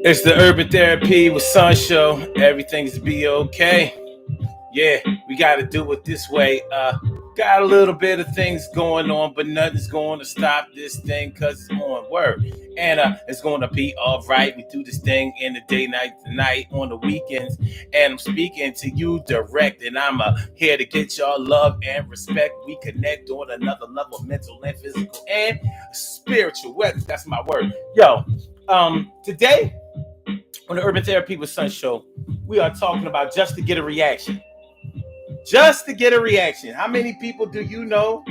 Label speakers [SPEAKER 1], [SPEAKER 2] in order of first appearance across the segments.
[SPEAKER 1] It's the Urban Therapy with Sun Show. Everything's be okay. Yeah, we got to do it this way. Got a little bit of things going on, but nothing's going to stop this thing because it's on word. And it's going to be all right. We do this thing in the day, night, on the weekends. And I'm speaking to you direct. And I'm here to get y'all love and respect. We connect on another level, mental and physical and spiritual. That's my word. Yo, today on the Urban Therapy with Sun Show, we are talking about just to get a reaction. Just to get a reaction. How many people do you know?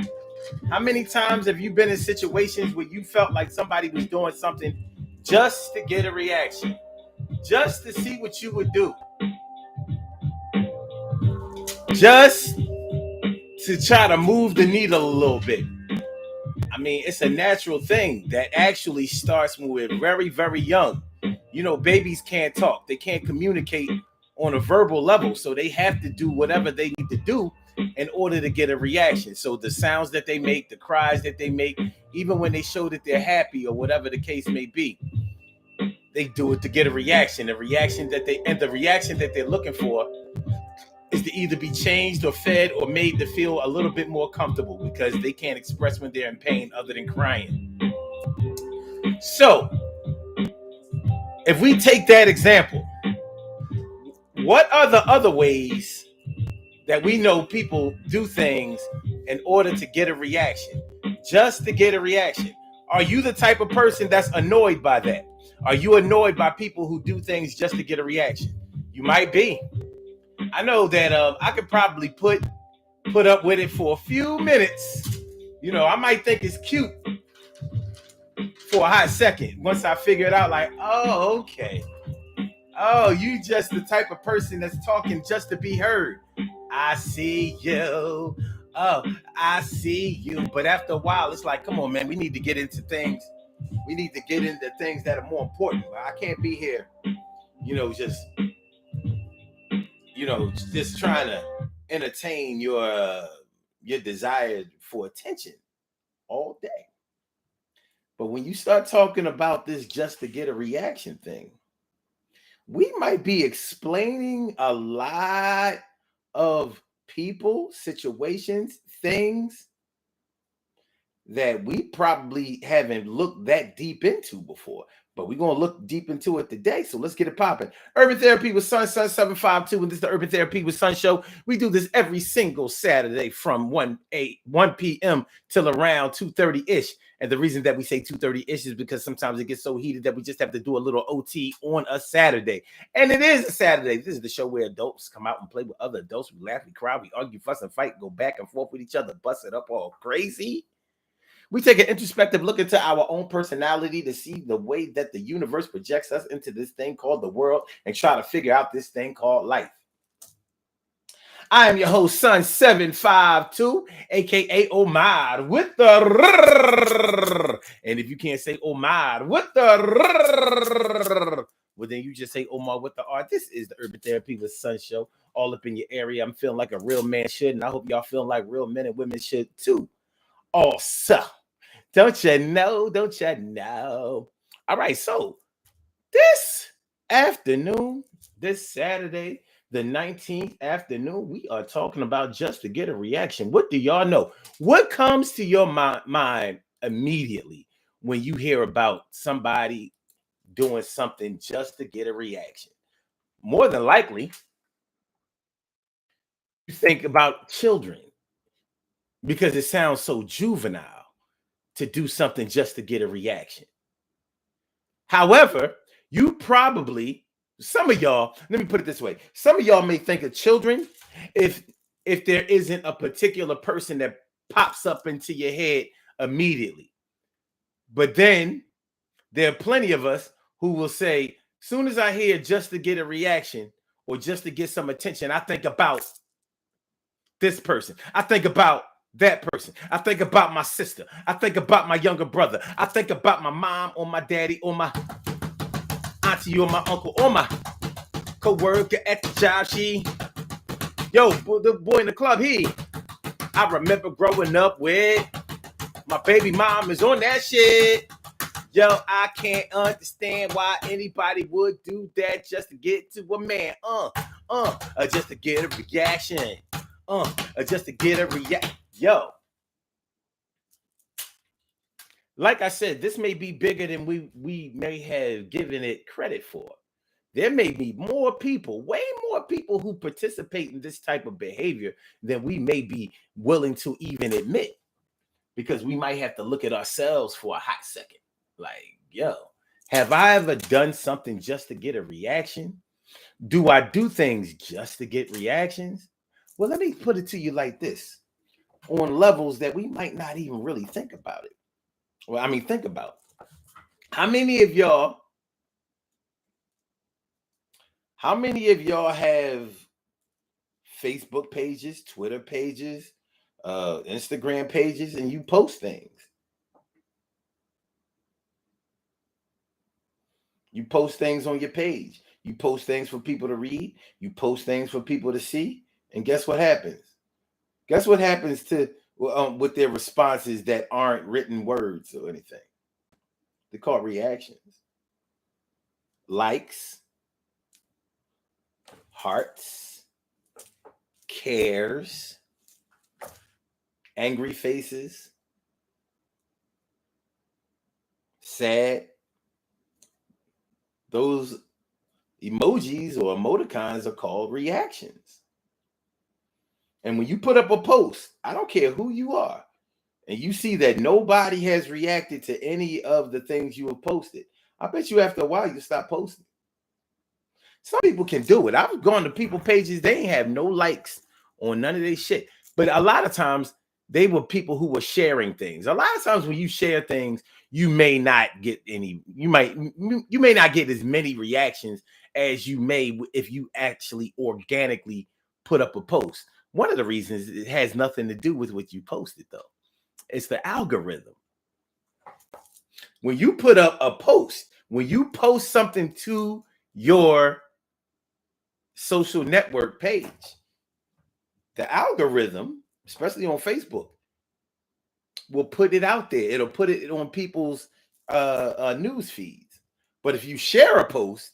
[SPEAKER 1] How many times have you been in situations where you felt like somebody was doing something just to get a reaction? Just to see what you would do. Just to try to move the needle a little bit. I mean, it's a natural thing that actually starts when we're very, very young. You know, babies can't talk. They can't communicate on a verbal level. So they have to do whatever they need to do in order to get a reaction. So the sounds that they make, the cries that they make, even when they show that they're happy or whatever the case may be, they do it to get a reaction. The reaction that they're looking for is to either be changed or fed or made to feel a little bit more comfortable because they can't express when they're in pain other than crying. So if we take that example, what are the other ways that we know people do things in order to get a reaction? Just to get a reaction. Are you the type of person that's annoyed by that? Are you annoyed by people who do things just to get a reaction? You might be. I know that I could probably put up with it for a few minutes. You know, I might think it's cute for a hot second once I figure it out, like, oh, okay. Oh, you just the type of person that's talking just to be heard. I see you. Oh, I see you. But after a while, it's like, come on, man, we need to get into things. We need to get into things that are more important. I can't be here, just trying to entertain your desire for attention all day. But when you start talking about this just to get a reaction thing, we might be explaining a lot of people, situations, things that we probably haven't looked that deep into before. But we're going to look deep into it today. So let's get it popping. Urban Therapy with Sun 752. And this is the Urban Therapy with Sun show. We do this every single Saturday from 1 p.m. till around 2:30-ish. And the reason that we say 2:30-ish is because sometimes it gets so heated that we just have to do a little OT on a Saturday. And it is a Saturday. This is the show where adults come out and play with other adults. We laugh, we cry, we argue, fuss, and fight, go back and forth with each other, bust it up all crazy. We take an introspective look into our own personality to see the way that the universe projects us into this thing called the world and try to figure out this thing called life. I am your host, Sun 752, aka Omar, with the and if you can't say Omar with the well, then you just say Omar with the R. This is the Urban Therapy with Sun show, all up in your area. I'm feeling like a real man should, and I hope y'all feeling like real men and women should too. Also, don't you know? All right, so this afternoon, this Saturday, the 19th afternoon, we are talking about just to get a reaction. What do y'all know? What comes to your mind immediately when you hear about somebody doing something just to get a reaction? More than likely, you think about children because it sounds so juvenile to do something just to get a reaction. However, you probably, some of y'all, let me put it this way. Some of y'all may think of children if there isn't a particular person that pops up into your head immediately. But then there are plenty of us who will say, soon as I hear just to get a reaction or just to get some attention, I think about this person. I think about that person. I think about my sister. I think about my younger brother. I think about my mom or my daddy or my auntie or my uncle or my co-worker at the job. The boy in the club, I remember growing up with my baby mom is on that shit. Yo, I can't understand why anybody would do that just to get to a man. Just to get a reaction. Just to get a reaction. Yo. Like I said, this may be bigger than we may have given it credit for. There may be more people, way more people who participate in this type of behavior than we may be willing to even admit, because we might have to look at ourselves for a hot second. Like, yo, have I ever done something just to get a reaction? Do I do things just to get reactions? Well, let me put it to you like this, on levels that we might not even really think about it. Well, I mean, think about how many of y'all have Facebook pages, Twitter pages, Instagram pages, and you post things. You post things on your page. You post things for people to read. You post things for people to see. And guess what happens? Guess what happens to with their responses that aren't written words or anything? They're called reactions. Likes, hearts, cares, angry faces, sad. Those emojis or emoticons are called reactions. And when you put up a post, I don't care who you are, and you see that nobody has reacted to any of the things you have posted, I bet you after a while you stop posting. Some people can do it. I've gone to people pages, they ain't have no likes on none of their shit. But a lot of times they were people who were sharing things. A lot of times when you share things, you may not get any, you may not get as many reactions as you may if you actually organically put up a post. One of the reasons, it has nothing to do with what you posted, though. It's the algorithm. When you put up a post, when you post something to your social network page, the algorithm, especially on Facebook, will put it out there. It'll put it on people's news feeds. But if you share a post,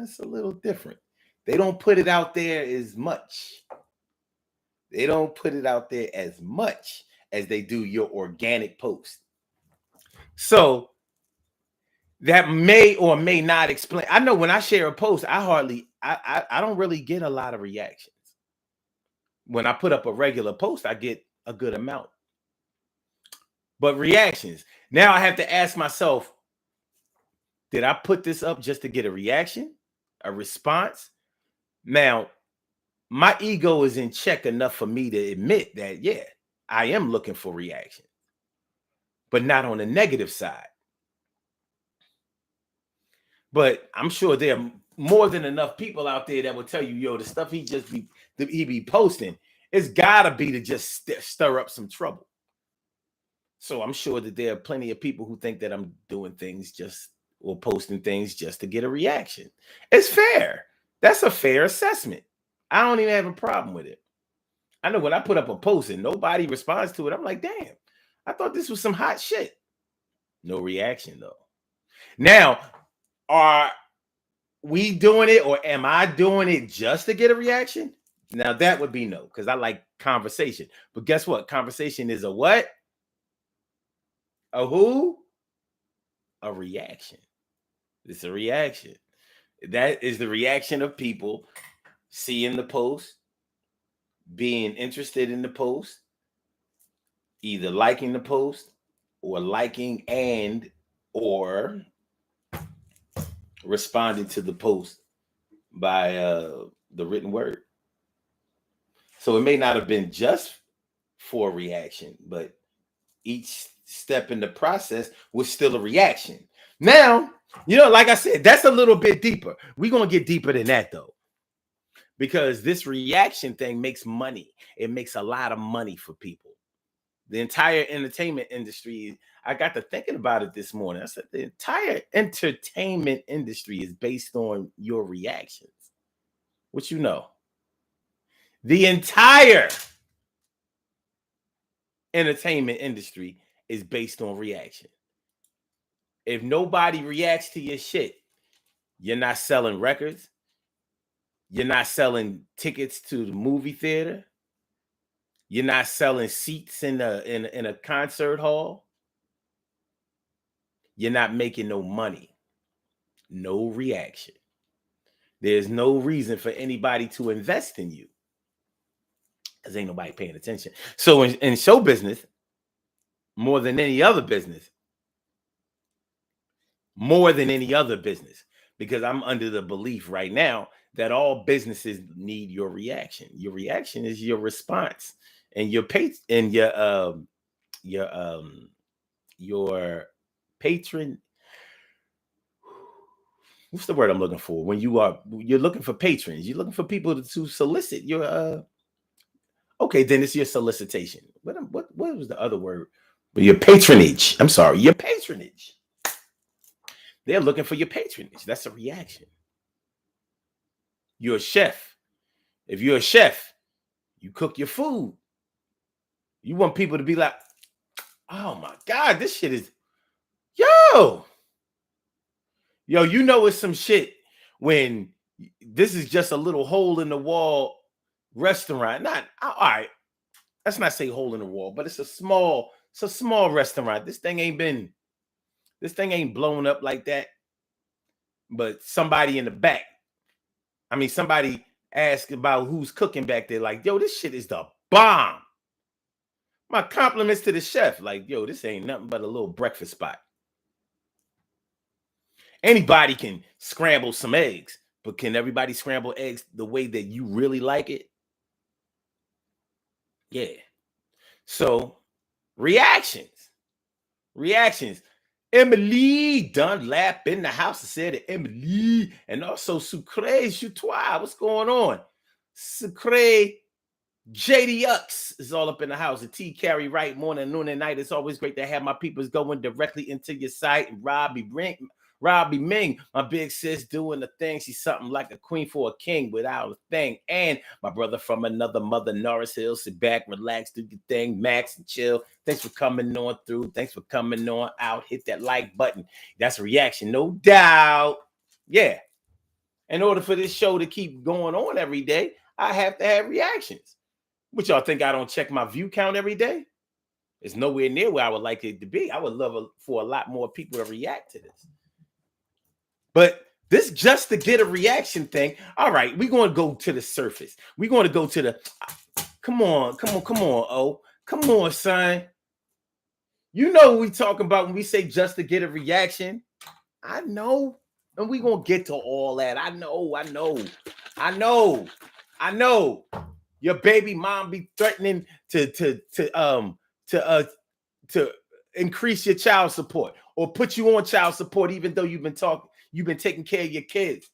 [SPEAKER 1] it's a little different. They don't put it out there as much. They don't put it out there as much as they do your organic post. So that may or may not explain. I know when I share a post, I don't really get a lot of reactions. When I put up a regular post, I get a good amount. But reactions. Now I have to ask myself, did I put this up just to get a reaction, a response? Now, my ego is in check enough for me to admit that, yeah, I am looking for reaction, but not on the negative side. But I'm sure there are more than enough people out there that will tell you, yo, the stuff he be posting, it's gotta be to just stir up some trouble. So I'm sure that there are plenty of people who think that I'm doing things just or posting things just to get a reaction. It's fair. That's a fair assessment. I don't even have a problem with it. I know when I put up a post and nobody responds to it, I'm like, damn, I thought this was some hot shit. No reaction though. Now, are we doing it or am I doing it just to get a reaction? Now that would be no, because I like conversation. But guess what? Conversation is a what? A who? A reaction. It's a reaction. That is the reaction of people seeing the post, being interested in the post, either liking the post or liking and or responding to the post by the written word. So it may not have been just for a reaction, but each step in the process was still a reaction. Now, like I said, that's a little bit deeper. We're going to get deeper than that, though, because this reaction thing makes money. It makes a lot of money for people. The entire entertainment industry, I got to thinking about it this morning. I said, the entire entertainment industry is based on your reactions. What you know? The entire entertainment industry is based on reaction. If nobody reacts to your shit, you're not selling records. You're not selling tickets to the movie theater. You're not selling seats in a concert hall. You're not making no money. No reaction. There's no reason for anybody to invest in you because ain't nobody paying attention. So in show business, more than any other business, because I'm under the belief right now that all businesses need your reaction. Your reaction is your response, and your your patron. What's the word I'm looking for? When you're looking for patrons, you're looking for people to solicit your okay, then it's your solicitation. What was the other word? Your patronage. I'm sorry, your patronage. They're looking for your patronage. That's a reaction. You're a chef. If you're a chef, you cook your food. You want people to be like, oh my God, this shit is, yo, you know it's some shit when this is just a little hole in the wall restaurant. Not, all right, let's not say hole in the wall, but it's a small restaurant. This thing ain't blown up like that. But somebody in the back, somebody asked about who's cooking back there, like, yo, this shit is the bomb. My compliments to the chef, like, yo, this ain't nothing but a little breakfast spot. Anybody can scramble some eggs, but can everybody scramble eggs the way that you really like it? Yeah. So reactions. Emily Dunlap in the house. I said Emily, and also Sucre Chutois. What's going on? Sucre JDX is all up in the house. The T Carry right morning, noon, and night. It's always great to have my peoples going directly into your site. And Robbie Ming, my big sis, doing the thing. She's something like a queen for a king without a thing. And my brother from another mother, Norris Hill. Sit back, relax, do your thing, Max, and chill. Thanks for coming on through. Thanks for coming on out. Hit that like button. That's a reaction, no doubt. Yeah. In order for this show to keep going on every day, I have to have reactions. What y'all think? I don't check my view count every day? It's nowhere near where I would like it to be. I would love for a lot more people to react to this. But this just to get a reaction thing. All right, we're going to go to the surface. We're going to go to the. Come on. Oh, come on, son. You know what we talking about when we say just to get a reaction. I know, and we're gonna get to all that. I know. Your baby mom be threatening to increase your child support or put you on child support, even though you've been taking care of your kids.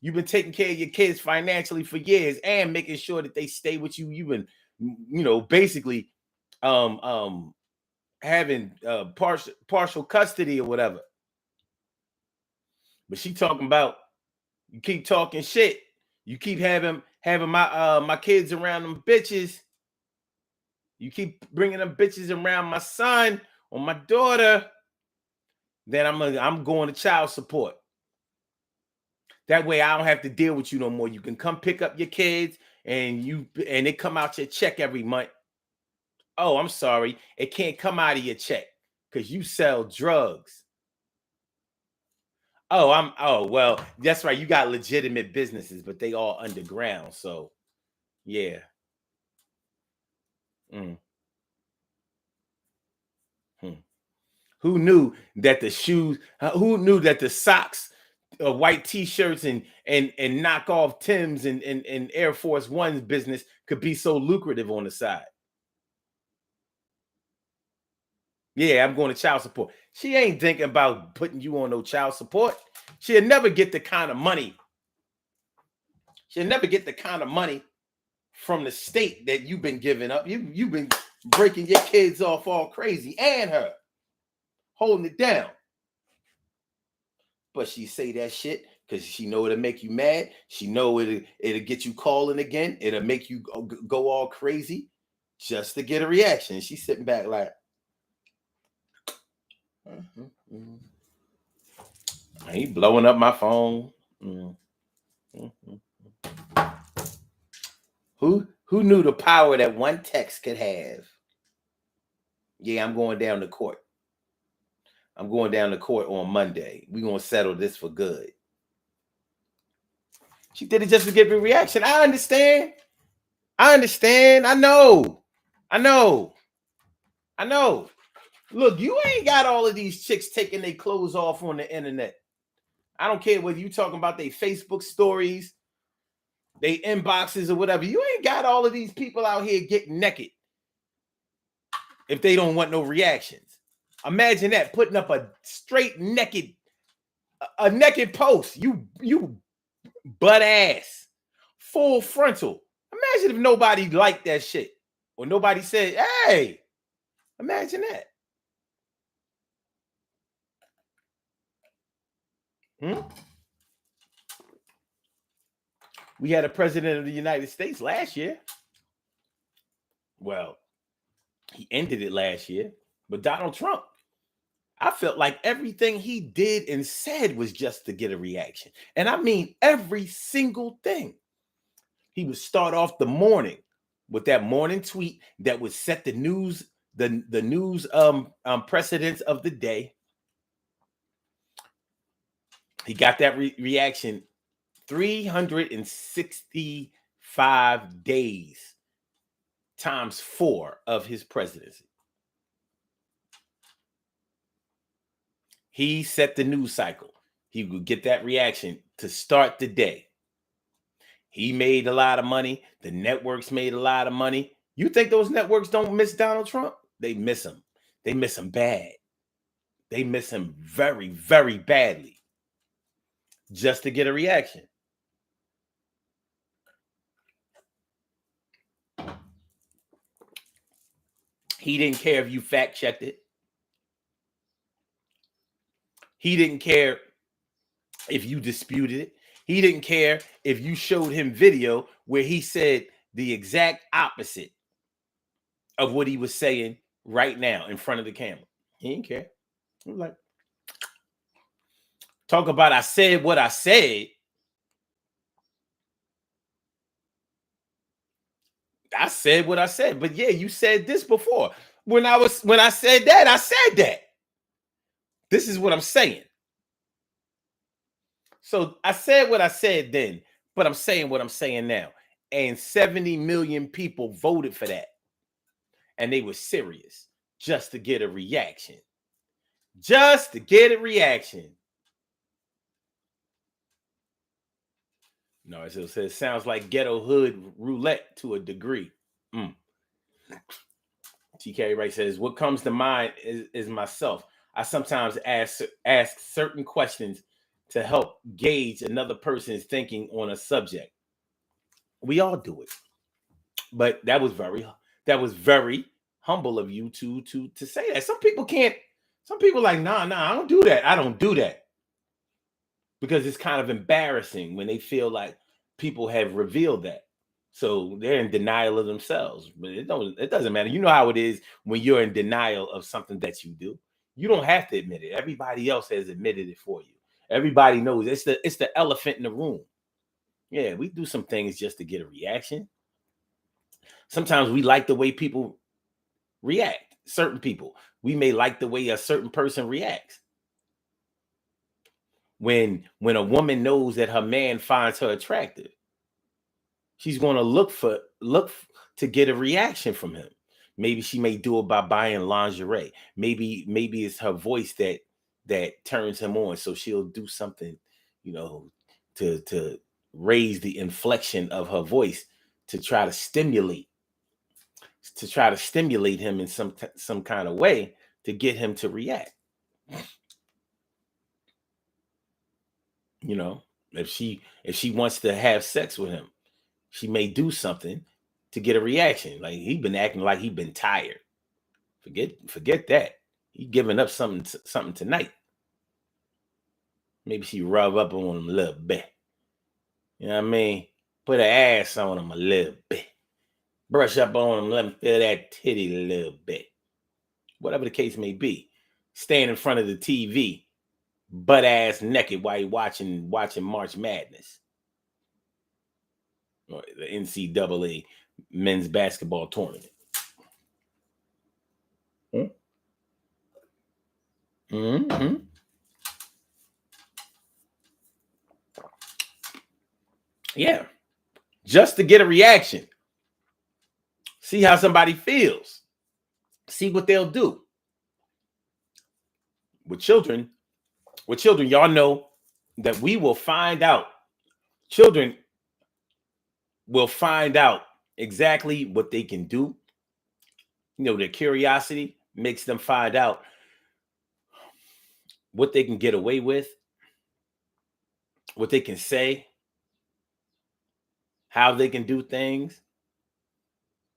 [SPEAKER 1] You've been taking care of your kids financially for years and making sure that they stay with you. You've been, basically having partial custody or whatever. But she talking about you keep talking shit. You keep having my kids around them bitches. You keep bringing them bitches around my son or my daughter. Then I'm going to child support. That way I don't have to deal with you no more. You can come pick up your kids and they come out your check every month. Oh, I'm sorry. It can't come out of your check because you sell drugs. Oh, well, that's right. You got legitimate businesses, but they all underground. So yeah. Who knew that the shoes, who knew that the socks, white t-shirts and knockoff Timbs and Air Force One's business could be so lucrative on the side? Yeah, I'm going to child support. She ain't thinking about putting you on no child support. She'll never get the kind of money. She'll never get the kind of money from the state that you've been giving up. You've been breaking your kids off all crazy and her holding it down. But she say that shit because she know it'll make you mad. She know it'll get you calling again. It'll make you go all crazy just to get a reaction. She's sitting back like, He blowing up my phone. Mm-hmm. Who knew the power that one text could have? Yeah, I'm going down to court. I'm going down to court on Monday. We're going to settle this for good. She did it just to get a reaction. I understand. I know. Look, you ain't got all of these chicks taking their clothes off on the internet. I don't care whether you talking about their Facebook stories, they inboxes or whatever. You ain't got all of these people out here getting naked if they don't want no reactions. Imagine that, putting up a straight naked post. You butt ass, full frontal. Imagine if nobody liked that shit or nobody said, hey, imagine that. We had a president of the United States last year. Well, he ended it last year, but Donald Trump, I felt like everything he did and said was just to get a reaction. And I mean every single thing. He would start off the morning with that morning tweet that would set the news, the news precedents of the day. He got that reaction 365 days times 4 of his presidency. He set the news cycle. He would get that reaction to start the day. He made a lot of money. The networks made a lot of money. You think those networks don't miss Donald Trump? They miss him. They miss him bad. They miss him very, very badly. Just to get a reaction. He didn't care if you fact checked it. He didn't care if you disputed it. He didn't care if you showed him video where he said the exact opposite of what he was saying right now in front of the camera. He didn't care. He was like, talk about I said what I said. I said what I said. But yeah, you said this before. When I said that, I said that. This is what I'm saying. So I said what I said then, but I'm saying what I'm saying now. And 70 million people voted for that. And they were serious just to get a reaction. Just to get a reaction. No, it says sounds like ghetto hood roulette to a degree. TK Wright says, what comes to mind is myself. I sometimes ask certain questions to help gauge another person's thinking on a subject. We all do it. But that was very humble of you to say that. Some people like, nah, I don't do that. I don't do that. Because it's kind of embarrassing when they feel like people have revealed that. So they're in denial of themselves. But it doesn't matter. You know how it is when you're in denial of something that you do. You don't have to admit it. Everybody else has admitted it for you. Everybody knows it's the elephant in the room. Yeah, we do some things just to get a reaction. Sometimes we like the way people react. Certain people. We may like the way a certain person reacts. When a woman knows that her man finds her attractive, she's going to look to get a reaction from him. Maybe she may do it by buying lingerie. Maybe it's her voice that turns him on. So she'll do something, to raise the inflection of her voice to try to stimulate him in some kind of way to get him to react. If she wants to have sex with him, she may do something to get a reaction. Like he been acting like he been tired. Forget that. He giving up something tonight. Maybe she rub up on him a little bit. You know what I mean? Put her ass on him a little bit. Brush up on him, let him feel that titty a little bit. Whatever the case may be. Stand in front of the TV butt ass naked while you watching March Madness or the NCAA men's basketball tournament. Mm-hmm. Yeah, just to get a reaction, see how somebody feels, see what they'll do. With children, y'all know that we will find out. Children will find out exactly what they can do. You know, their curiosity makes them find out what they can get away with, what they can say, how they can do things,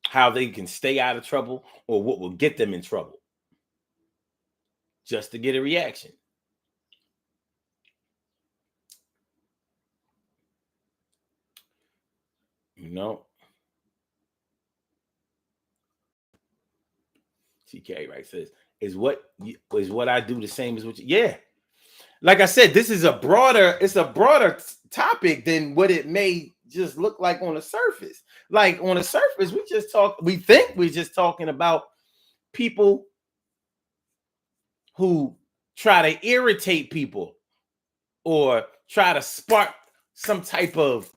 [SPEAKER 1] how they can stay out of trouble, or what will get them in trouble, just to get a reaction. You know, TK right says, is what I do the same as what you? Yeah, like I said, this is a broader topic than what it may just look like on the surface. Like on the surface, we think we're just talking about people who try to irritate people or try to spark some type of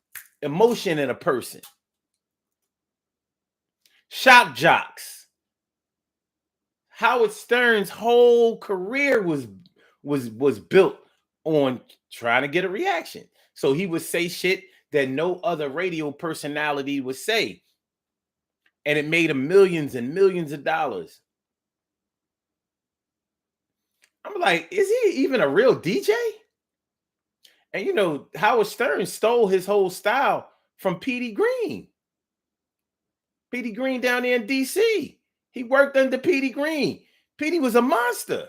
[SPEAKER 1] emotion in a person. Shock jocks. Howard Stern's whole career was built on trying to get a reaction. So he would say shit that no other radio personality would say. And it made him millions and millions of dollars. I'm like, is he even a real DJ? And you know, Howard Stern stole his whole style from Petey Green. Petey Green down there in DC. He worked under Petey Green. Petey was a monster.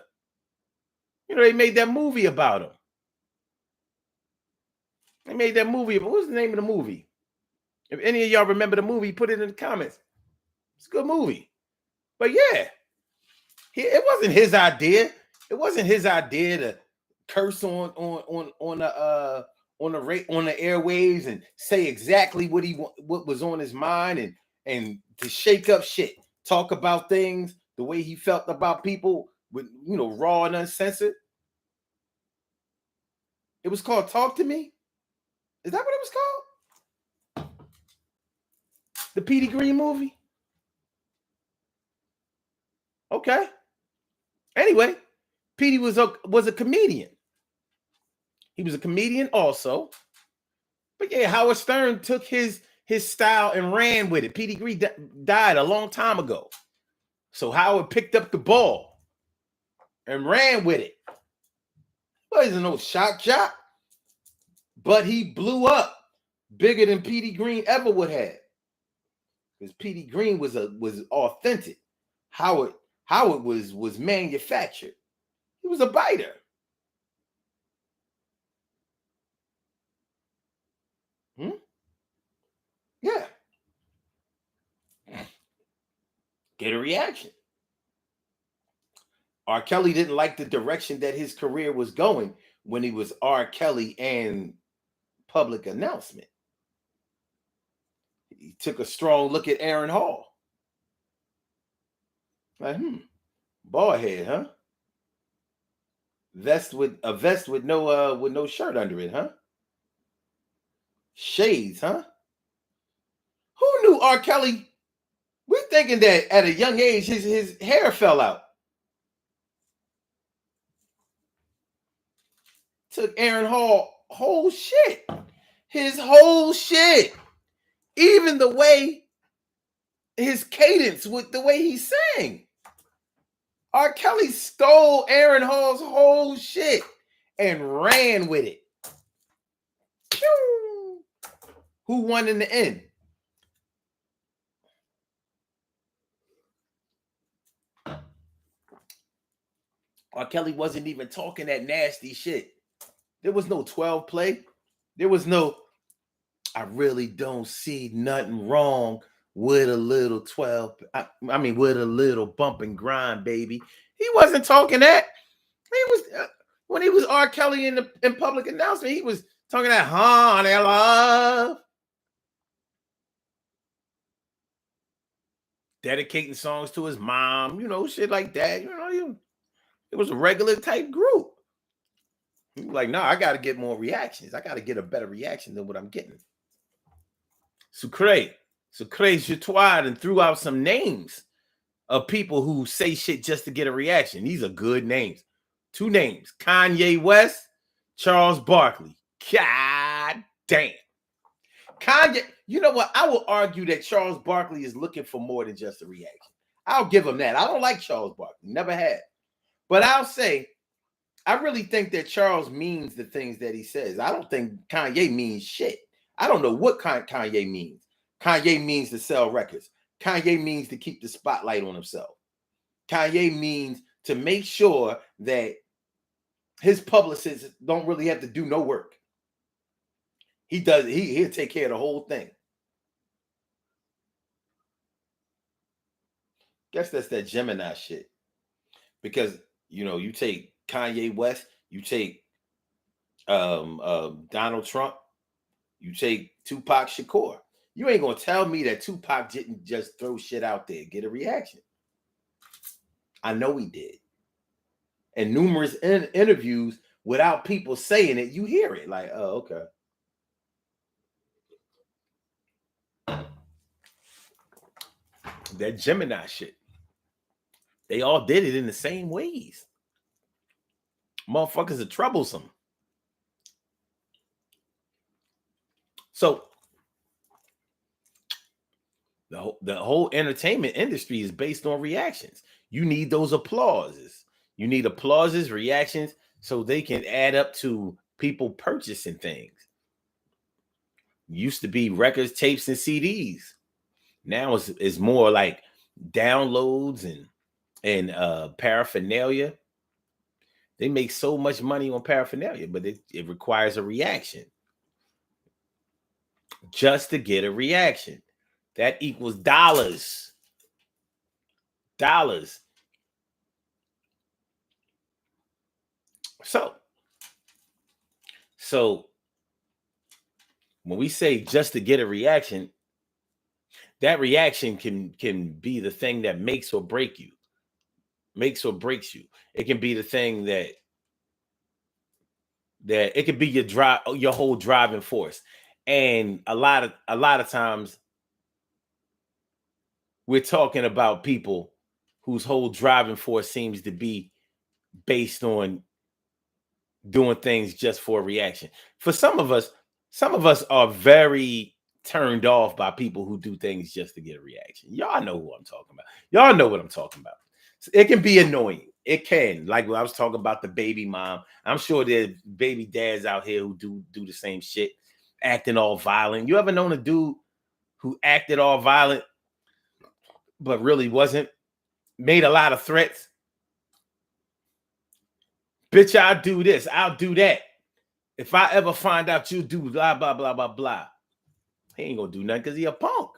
[SPEAKER 1] You know, they made that movie about him. They made that movie. What was the name of the movie? If any of y'all remember the movie, put it in the comments. It's a good movie. But yeah, it wasn't his idea. It wasn't his idea to curse on the airwaves and say exactly what was on his mind and to shake up shit, talk about things the way he felt about people with, you know, raw and uncensored. It was called Talk to Me. Is that what it was called? The Petey Green movie? Okay. Anyway, Petey was a comedian. He was a comedian also. But yeah, Howard Stern took his style and ran with it. Petey Green died a long time ago. So Howard picked up the ball and ran with it. Well, he's no shock jock. But he blew up bigger than Petey Green ever would have. Because Petey Green was authentic. Howard was manufactured. He was a biter. Yeah. Get a reaction. R. Kelly didn't like the direction that his career was going when he was R. Kelly and Public Announcement. He took a strong look at Aaron Hall. Like, bald head, huh? Vest with no shirt under it, huh? Shades, huh? Who knew R. Kelly? We're thinking that at a young age his hair fell out. Took Aaron Hall whole shit. His whole shit. Even the way his cadence with the way he sang. R. Kelly stole Aaron Hall's whole shit and ran with it. Pew! Who won in the end? R. Kelly wasn't even talking that nasty shit. There was no 12 play. There was no, I really don't see nothing wrong with a little 12. I mean, with a little bump and grind, baby. He wasn't talking that. He was, When he was R. Kelly in public announcement, he was talking that honey love, dedicating songs to his mom, shit like that. It was a regular type group. He was like, no, I got to get more reactions. I got to get a better reaction than what I'm getting. Sucre Jatois and threw out some names of people who say shit just to get a reaction. These are good names. 2 names: Kanye West, Charles Barkley. God damn. Kanye, you know what? I will argue that Charles Barkley is looking for more than just a reaction. I'll give him that. I don't like Charles Barkley. Never had. But I'll say, I really think that Charles means the things that he says. I don't think Kanye means shit. I don't know what Kanye means. Kanye means to sell records. Kanye means to keep the spotlight on himself. Kanye means to make sure that his publicists don't really have to do no work. He'll take care of the whole thing. Guess that's that Gemini shit. Because, you take Kanye West, you take Donald Trump, you take Tupac Shakur. You ain't gonna tell me that Tupac didn't just throw shit out there, get a reaction. I know he did. And numerous interviews, without people saying it, you hear it. Like, oh, okay. That Gemini shit. They all did it in the same ways. Motherfuckers are troublesome. So the whole entertainment industry is based on reactions. You need those applauses. You need applauses, reactions, so they can add up to people purchasing things. Used to be records, tapes, and CDs. Now it's more like downloads and paraphernalia. They make so much money on paraphernalia, but it requires a reaction. Just to get a reaction. That equals dollars. Dollars. So when we say just to get a reaction, that reaction can be the thing that makes or breaks you. It can be the thing that it could be your whole driving force. And a lot of times we're talking about people whose whole driving force seems to be based on doing things just for a reaction. For some of us are very turned off by people who do things just to get a reaction. Y'all know who I'm talking about. Y'all know what I'm talking about. It can be annoying. It can. Like when I was talking about the baby mom. I'm sure there's baby dads out here who do the same shit, acting all violent. You ever known a dude who acted all violent but really wasn't? Made a lot of threats. Bitch, I'll do this. I'll do that. If I ever find out you do blah, blah, blah, blah, blah. He ain't gonna do nothing because he a punk.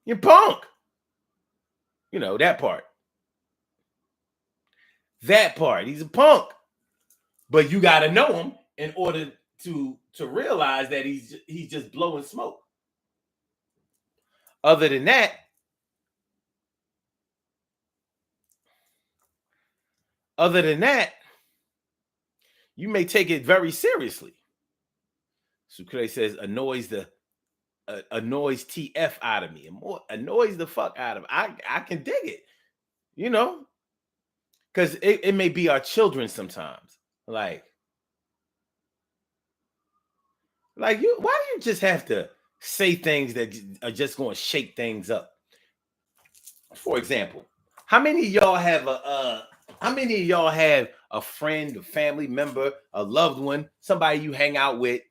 [SPEAKER 1] You're punk. You know, that part. That part. He's a punk. But you got to know him in order to realize that he's just blowing smoke. Other than that, you may take it very seriously. Sucre says annoys TF out of me. Annoys the fuck out of me. I can dig it, because it may be our children sometimes. Like you, why do you just have to say things that are just going to shake things up? For example, how many of y'all have a friend, a family member, a loved one, somebody you hang out with,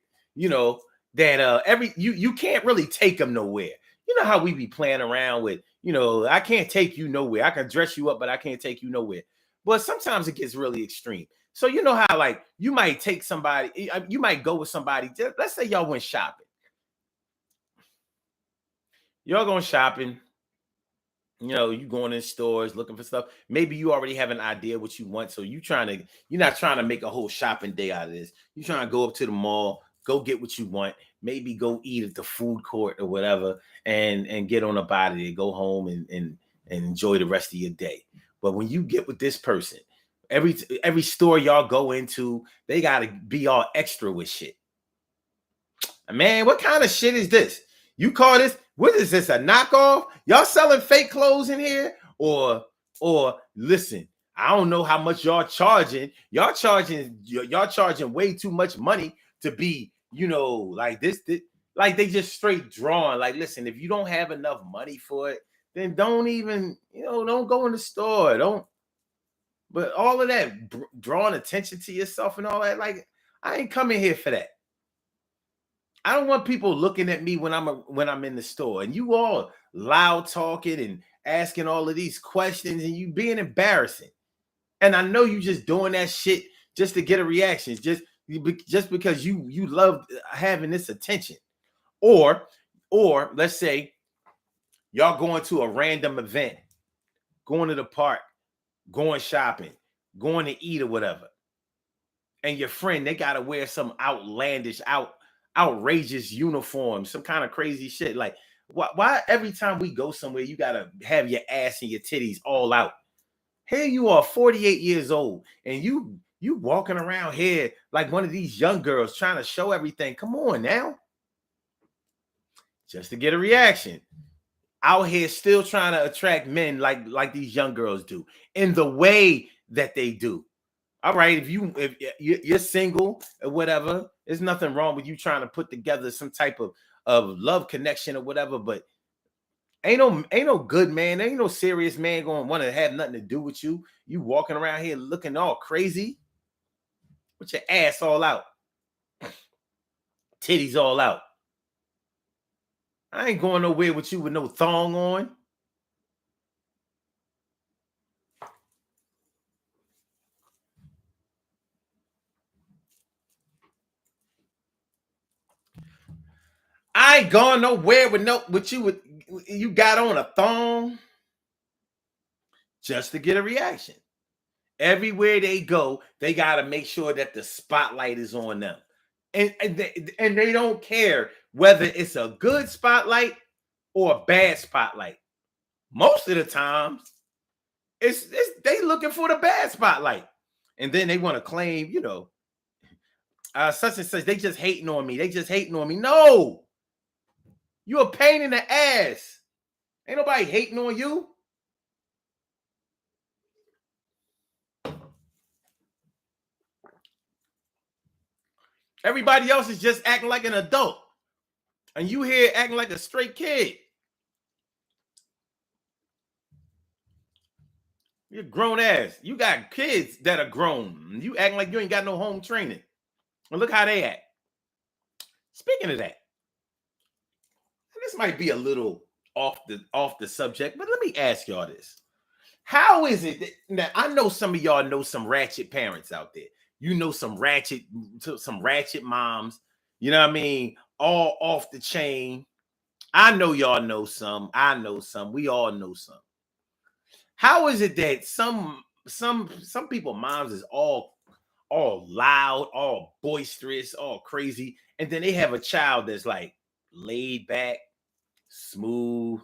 [SPEAKER 1] that you can't really take them nowhere. You know how we be playing around with, I can't take you nowhere. I can dress you up, but I can't take you nowhere. But sometimes it gets really extreme. So you know how like you might take somebody, you might go with somebody. Let's say y'all went shopping. Y'all going shopping, You going in stores looking for stuff. Maybe you already have an idea what you want, so you're not trying to make a whole shopping day out of this. You're trying to go up to the mall, go get what you want, maybe go eat at the food court or whatever, and get on a body to go home and enjoy the rest of your day. But when you get with this person, every store y'all go into, they gotta be all extra with shit. Man, what kind of shit is this? You call this, what is this, a knockoff? Y'all selling fake clothes in here? Or listen, I don't know how much y'all charging. Y'all charging way too much money to be, like this like they just straight drawing. Like, listen, if you don't have enough money for it, then don't even, don't go in the store. Don't, but all of that drawing attention to yourself and all that, like, I ain't coming here for that. I don't want people looking at me when I'm in the store and you all loud talking and asking all of these questions and you being embarrassing. And I know you just doing that shit just to get a reaction, just because you love having this attention. Or let's say y'all going to a random event, going to the park, going shopping, going to eat or whatever. And your friend, they gotta wear some outlandish, outrageous uniform, some kind of crazy shit. Like, why every time we go somewhere, you gotta have your ass and your titties all out? Here you are, 48 years old, and you walking around here like one of these young girls trying to show everything. Come on now. Just to get a reaction. Out here still trying to attract men like these young girls do in the way that they do. All right, if you're single or whatever, there's nothing wrong with you trying to put together some type of love connection or whatever. But ain't no good man, ain't no serious man going to want to have nothing to do with you. You walking around here looking all crazy with your ass all out, titties all out. I ain't going nowhere with you with no thong on. I ain't going nowhere with you got on a thong just to get a reaction. Everywhere they go, they got to make sure that the spotlight is on them. And they don't care whether it's a good spotlight or a bad spotlight. Most of the times, it's they looking for the bad spotlight. And then they want to claim, such and such, they just hating on me. They just hating on me. No, you a pain in the ass. Ain't nobody hating on you. Everybody else is just acting like an adult. And you here acting like a straight kid. You're grown ass. You got kids that are grown. You acting like you ain't got no home training. And look how they act. Speaking of that, this might be a little off the subject, but let me ask y'all this. How is it that now I know some of y'all know some ratchet parents out there. You know some ratchet moms, you know what I mean? All off the chain. I know y'all know some. I know some. We all know some. How is it that some people moms is all loud, all boisterous, all crazy, and then they have a child that's like laid back, smooth,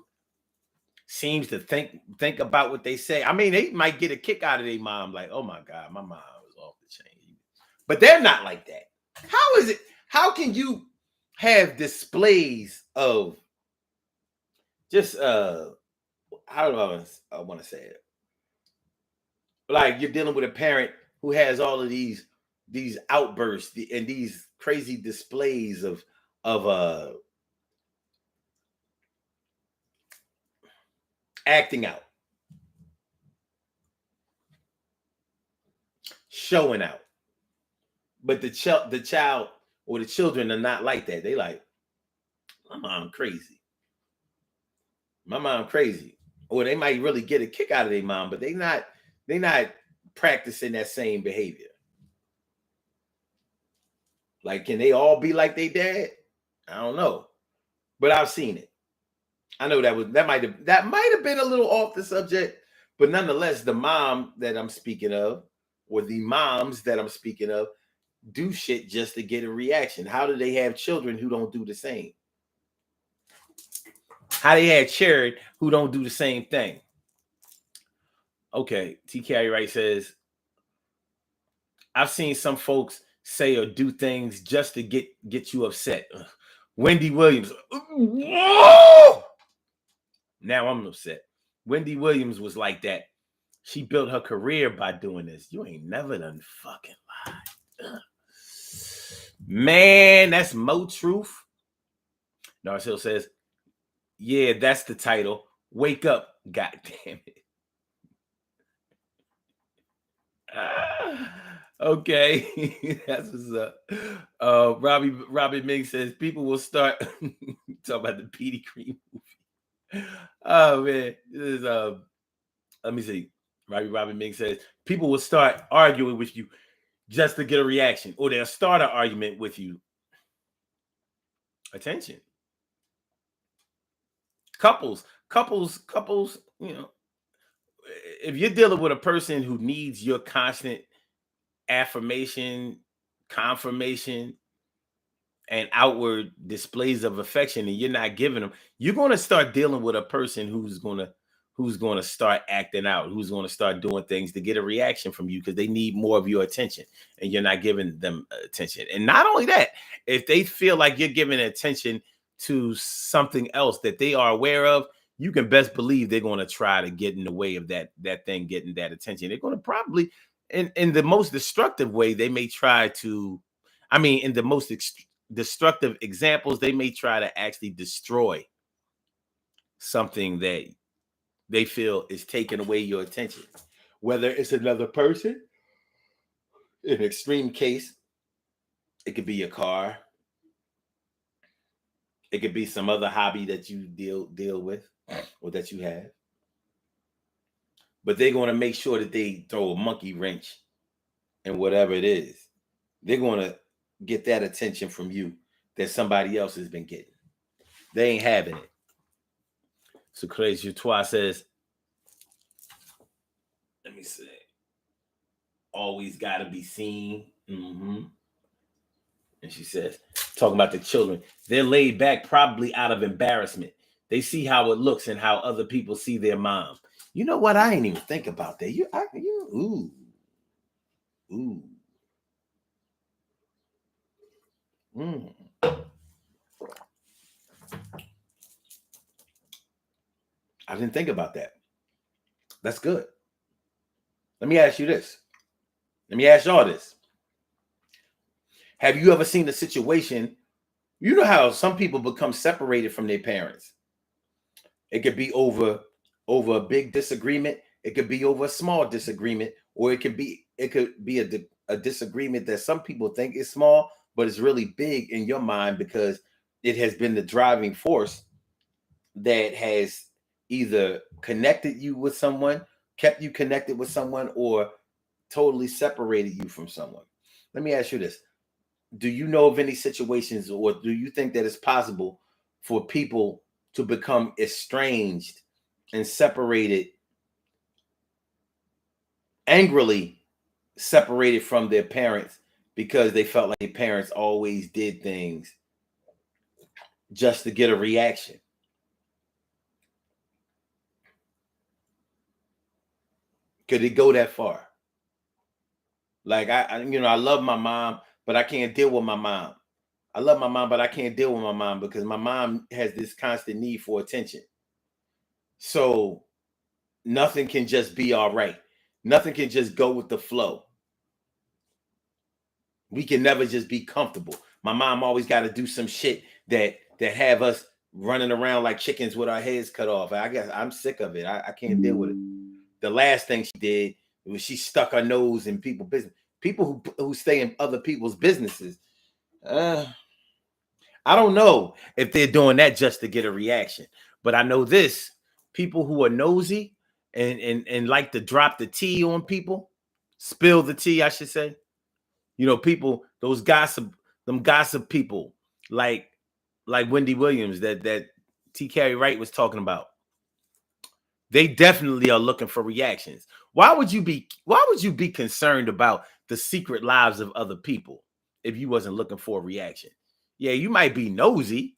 [SPEAKER 1] seems to think about what they say. I mean, they might get a kick out of their mom, like, oh my God, my mom was off the chain. But they're not like that. How is it? How can you have displays of just how do I want to say it? Like you're dealing with a parent who has all of these outbursts and these crazy displays of acting out, showing out. But the child or the children are not like that. They like, my mom crazy. My mom crazy. Or they might really get a kick out of their mom, but they not practicing that same behavior. Like, can they all be like they dad? I don't know. But I've seen it. I know that might have been a little off the subject, but nonetheless, the mom that I'm speaking of, or the moms that I'm speaking of, do shit just to get a reaction. How do they have children who don't do the same? How they have children who don't do the same thing? Okay, TK Wright says, I've seen some folks say or do things just to get you upset. Wendy Williams. Whoa! Now I'm upset. Wendy Williams was like that. She built her career by doing this. You ain't never done fucking lied. Man, that's Mo Truth. Narcil says, yeah, that's the title. Wake up, goddamn it. Okay, that's what's up. Robbie Ming says people will start talk about the Petey Cream movie. Oh man, this is let me see. Robbie Ming says people will start arguing with you just to get a reaction, or they'll start an argument with you. Attention. Couples, you know, if you're dealing with a person who needs your constant affirmation, confirmation, and outward displays of affection, and you're not giving them, you're going to start dealing with a person who's going to start acting out, who's going to start doing things to get a reaction from you because they need more of your attention and you're not giving them attention. And not only that, if they feel like you're giving attention to something else that they are aware of, you can best believe they're going to try to get in the way of that thing getting that attention. They're going to probably, in the most destructive way, they may try to, in the most destructive examples, they may try to actually destroy something that they feel is taking away your attention, whether it's another person. In an extreme case, it could be your car. It could be some other hobby that you deal with or that you have. But they're going to make sure that they throw a monkey wrench in whatever it is. They're going to get that attention from you that somebody else has been getting. They ain't having it. So Crazy Joie says, let me see. Always got to be seen. Mm-hmm. And she says, talking about the children, they're laid back probably out of embarrassment. They see how it looks and how other people see their mom. You know what? I ain't even think about that. Ooh. I didn't think about that. That's good. Let me ask you this. Let me ask y'all this. Have you ever seen a situation? You know how some people become separated from their parents. It could be over a big disagreement. It could be over a small disagreement, or it could be a disagreement that some people think is small, but it's really big in your mind because it has been the driving force that has either connected you with someone, kept you connected with someone, or totally separated you from someone. Let me ask you this. Do you know of any situations, or do you think that it's possible for people to become estranged and separated, angrily separated from their parents because they felt like their parents always did things just to get a reaction? Could it go that far? Like I love my mom, but I can't deal with my mom. I love my mom, but I can't deal with my mom because my mom has this constant need for attention. So nothing can just be all right. Nothing can just go with the flow. We can never just be comfortable. My mom always got to do some shit that have us running around like chickens with our heads cut off. I guess I'm sick of it. I can't deal with it. The last thing she did was she stuck her nose in people's business. People who stay in other people's businesses. I don't know if they're doing that just to get a reaction, but I know this: people who are nosy and like to drop the tea on people, spill the tea, I should say. You know, people, those gossip people like Wendy Williams that T. Carey Wright was talking about. They definitely are looking for reactions. Why would you be concerned about the secret lives of other people if you wasn't looking for a reaction? Yeah, you might be nosy,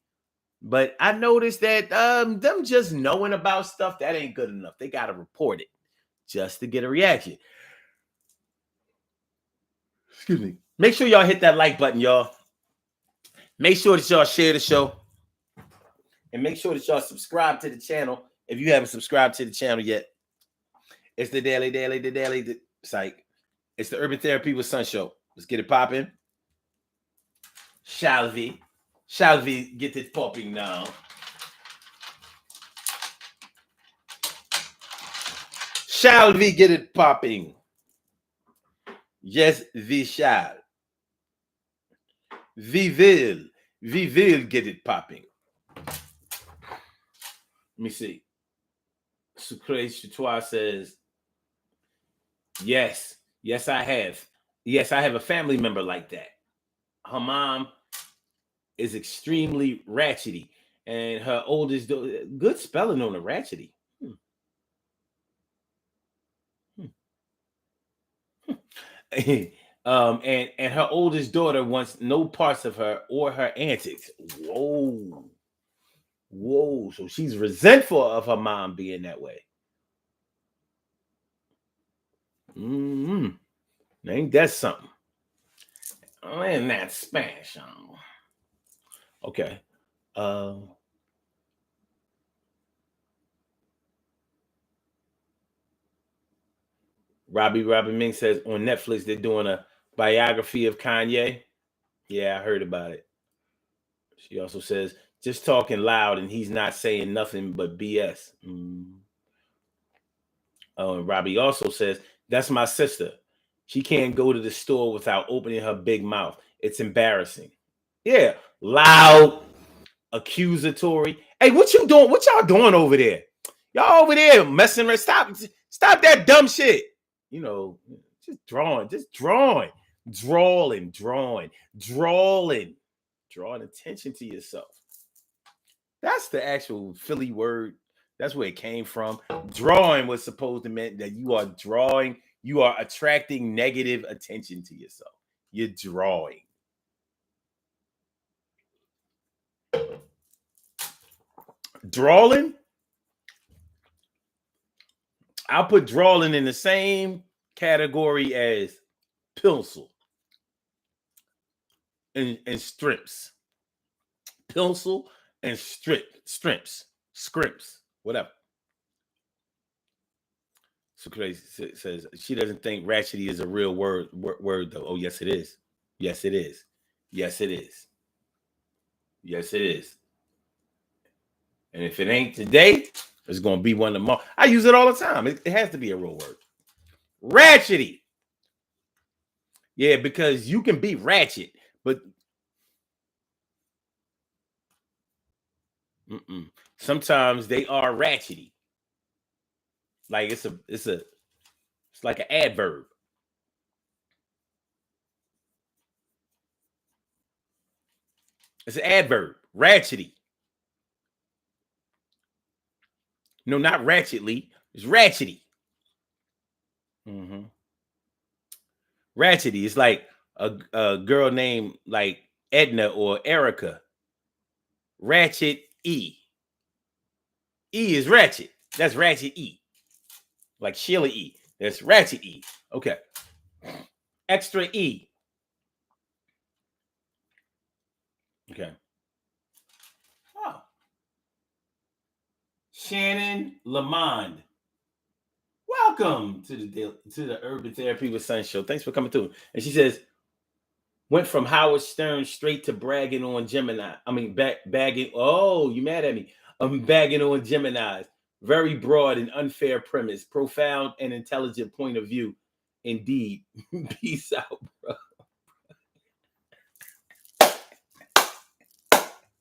[SPEAKER 1] but I noticed that them just knowing about stuff, that ain't good enough. They gotta report it just to get a reaction. Excuse me. Make sure y'all hit that like button, y'all. Make sure that y'all share the show. And make sure that y'all subscribe to the channel if you haven't subscribed to the channel yet. It's the daily psych. It's the Urban Therapy with Sun Show. Let's get it popping. Shall we get it popping now? Shall we get it popping? Yes, we shall. We will get it popping. Let me see. Sucre Chatois says, yes, I have. Yes, I have a family member like that. Her mom is extremely ratchety, and her oldest good spelling on the ratchety. And her oldest daughter wants no parts of her or her antics. Whoa. So she's resentful of her mom being that way. Ain't that something? Ain't that special? Okay. Robbie Ming says on Netflix they're doing a biography of Kanye. Yeah, I heard about it. She also says just talking loud and he's not saying nothing but BS. Oh, and Robbie also says that's my sister. She can't go to the store without opening her big mouth. It's embarrassing. Yeah, loud, accusatory. Hey, what you doing? What y'all doing over there? Y'all over there messing around. Stop that dumb shit. You know, just drawing, drawing attention to yourself. That's the actual Philly word. That's where it came from. Drawing was supposed to mean that you are attracting negative attention to yourself. You're drawing. Drawing? I'll put drawing in the same category as pencil and strips. Pencil and strips, scrimps, whatever. So Crazy says she doesn't think ratchety is a real word though. Oh, yes, it is. Yes, it is. Yes, it is. Yes, it is. And if it ain't today, it's going to be one tomorrow. I use it all the time. It has to be a real word. Ratchety. Yeah, because you can be ratchet, but sometimes they are ratchety. Like it's like an adverb. It's an adverb. Ratchety. No, not ratchetly. It's ratchety. Ratchety. It's like a girl named like Edna or Erica. Ratchet E. E is ratchet. That's ratchet E. Like Sheila E. That's ratchet E. Okay. Extra E. Okay. Oh. Shannon Lamond. Welcome to the Urban Therapy with Sun Show. Thanks for coming through. And she says, went from Howard Stern straight to bragging on Gemini. I mean, bagging. Oh, you mad at me? I'm bagging on Geminis. Very broad and unfair premise. Profound and intelligent point of view. Indeed. Peace out, bro.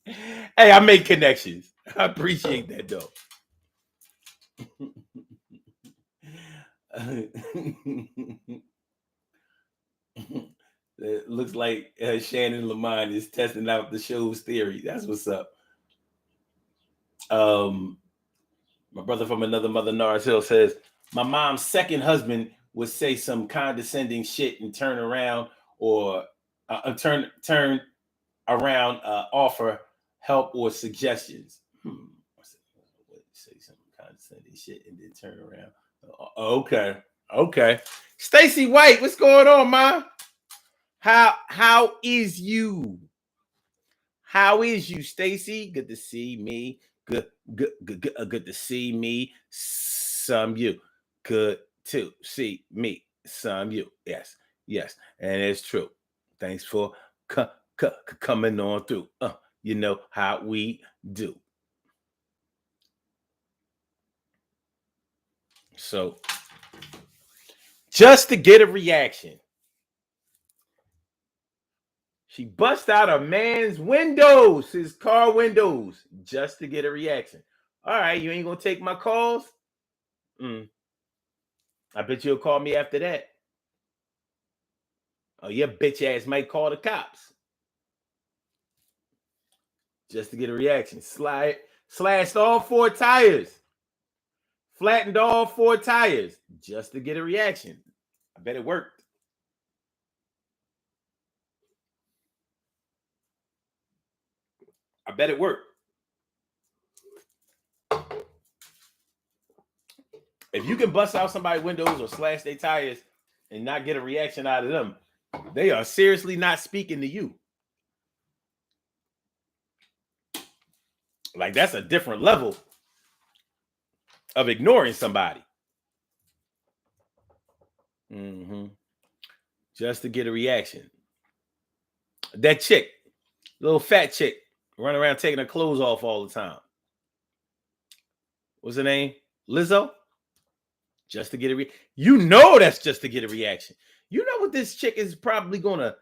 [SPEAKER 1] Hey, I make connections. I appreciate that, though. It looks like Shannon Lamont is testing out the show's theory. That's what's up. My brother from another mother, Norris Hill, says, my mom's second husband would say some condescending shit and turn around or turn around, offer help or suggestions. Say some condescending shit and then turn around. Okay. Stacy White, what's going on, ma? How is you? How is you, Stacy? Good to see me. Good to see me. Some you. Good to see me. Some you. Yes. And it's true. Thanks for coming on through. You know how we do. So, just to get a reaction, she bust out a man's windows, his car windows, just to get a reaction. All right, you ain't gonna take my calls? I bet you'll call me after that. Oh, your bitch ass might call the cops. Just to get a reaction. Slashed all 4 tires. Flattened all 4 tires. Just to get a reaction. I bet it worked. If you can bust out somebody's windows or slash their tires and not get a reaction out of them, they are seriously not speaking to you. Like, that's a different level of ignoring somebody. Just to get a reaction. That chick, little fat chick, running around taking her clothes off all the time. What's her name? Lizzo? Just to get a reaction. You know that's just to get a reaction. You know what this chick is probably going to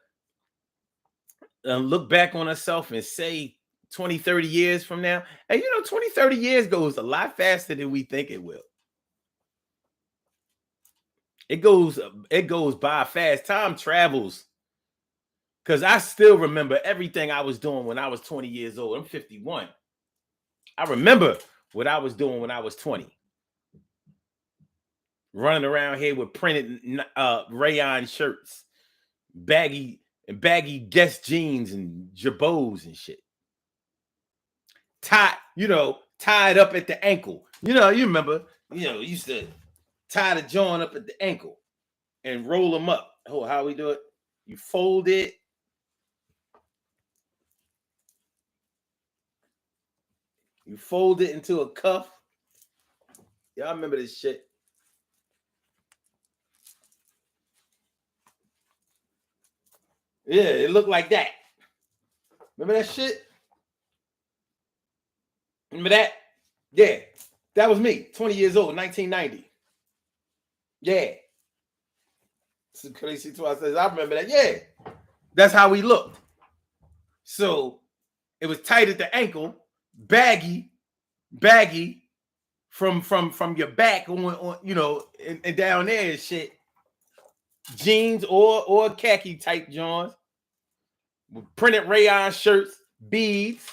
[SPEAKER 1] look back on herself and say 20, 30 years from now. And 20, 30 years goes a lot faster than we think it will. It goes by fast. Time travels. Because I still remember everything I was doing when I was 20 years old. I'm 51. I remember what I was doing when I was 20. Running around here with printed rayon shirts, baggy Guess jeans and jabots and shit. Tied up at the ankle. You remember, used to tie the joint up at the ankle and roll them up. Oh, how we do it? You fold it. You fold it into a cuff. Y'all remember this shit? Yeah, it looked like that. Remember that shit? Remember that? Yeah. That was me, 20 years old, 1990. Yeah. It's crazy too. I remember that. Yeah. That's how we looked. So it was tight at the ankle, baggy from your back on and down there and shit. Jeans or khaki type Johns, printed rayon shirts, beads.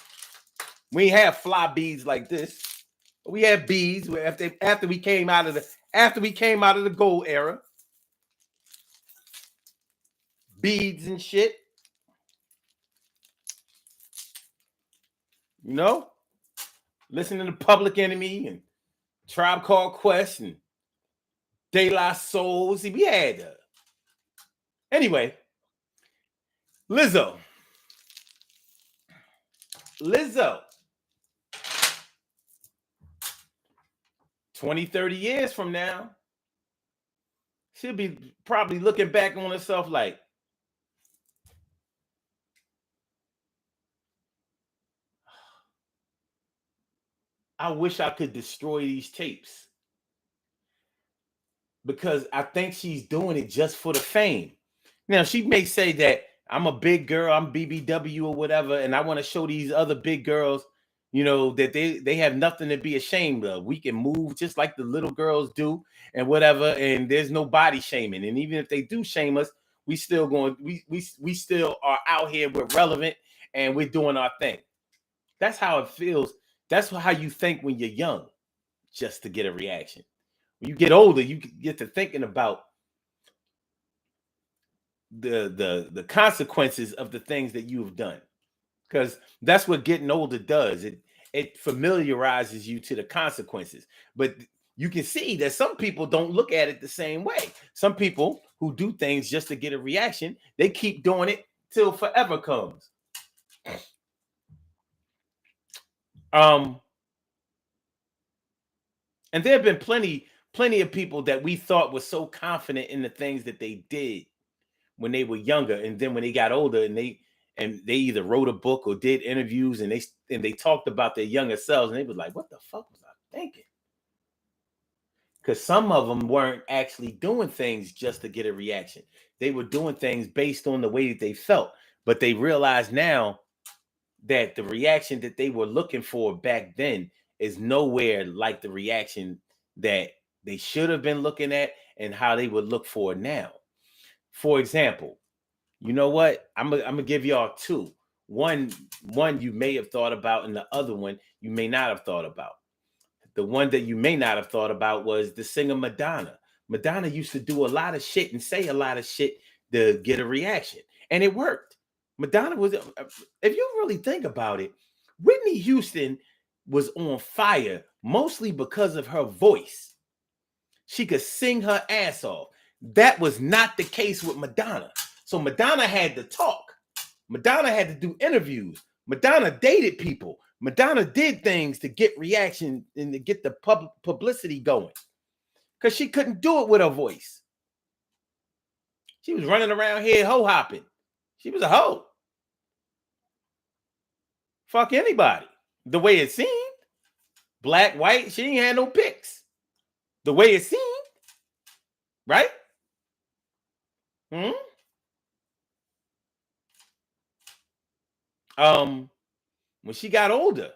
[SPEAKER 1] We ain't have fly beads like this. We had beads after we came out of the gold era. Beads and shit. Listening to Public Enemy and Tribe Called Quest and De La Soul. See, we had anyway. Lizzo. 20, 30 years from now, she'll be probably looking back on herself like, I wish I could destroy these tapes. Because I think she's doing it just for the fame. Now, she may say that I'm a big girl, I'm BBW or whatever, and I want to show these other big girls, that they have nothing to be ashamed of. We can move just like the little girls do and whatever, and there's no body shaming. And even if they do shame us, we still are out here, we're relevant, and we're doing our thing. That's how it feels That's how you think when you're young, just to get a reaction. When you get older, you get to thinking about the consequences of the things that you have done, because that's what getting older does. It familiarizes you to the consequences. But you can see that some people don't look at it the same way. Some people who do things just to get a reaction, they keep doing it till forever comes. And there have been plenty of people that we thought were so confident in the things that they did when they were younger, and then when they got older and they either wrote a book or did interviews, and they talked about their younger selves, and they was like, what the fuck was I thinking? Because some of them weren't actually doing things just to get a reaction. They were doing things based on the way that they felt, but they realize now that the reaction that they were looking for back then is nowhere like the reaction that they should have been looking at and how they would look for now. For example, you know what? I'm gonna give y'all two. One you may have thought about, and the other one you may not have thought about. The one that you may not have thought about was the singer Madonna. Madonna used to do a lot of shit and say a lot of shit to get a reaction, and it worked. Madonna was, if you really think about it, Whitney Houston was on fire mostly because of her voice. She could sing her ass off. That was not the case with Madonna. So Madonna had to talk. Madonna had to do interviews. Madonna dated people. Madonna did things to get reaction and to get the publicity going, because she couldn't do it with her voice. She was running around here hoe hopping. She was a hoe. Fuck anybody. The way it seemed. Black, white, she ain't had no pics. The way it seemed. Right? When she got older,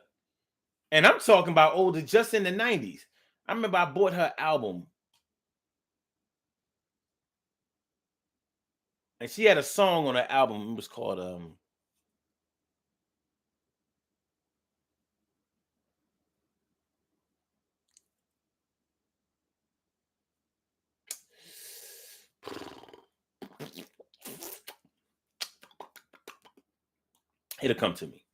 [SPEAKER 1] and I'm talking about older just in the 90s. I remember I bought her album, and she had a song on her album. It was called it'll come to me.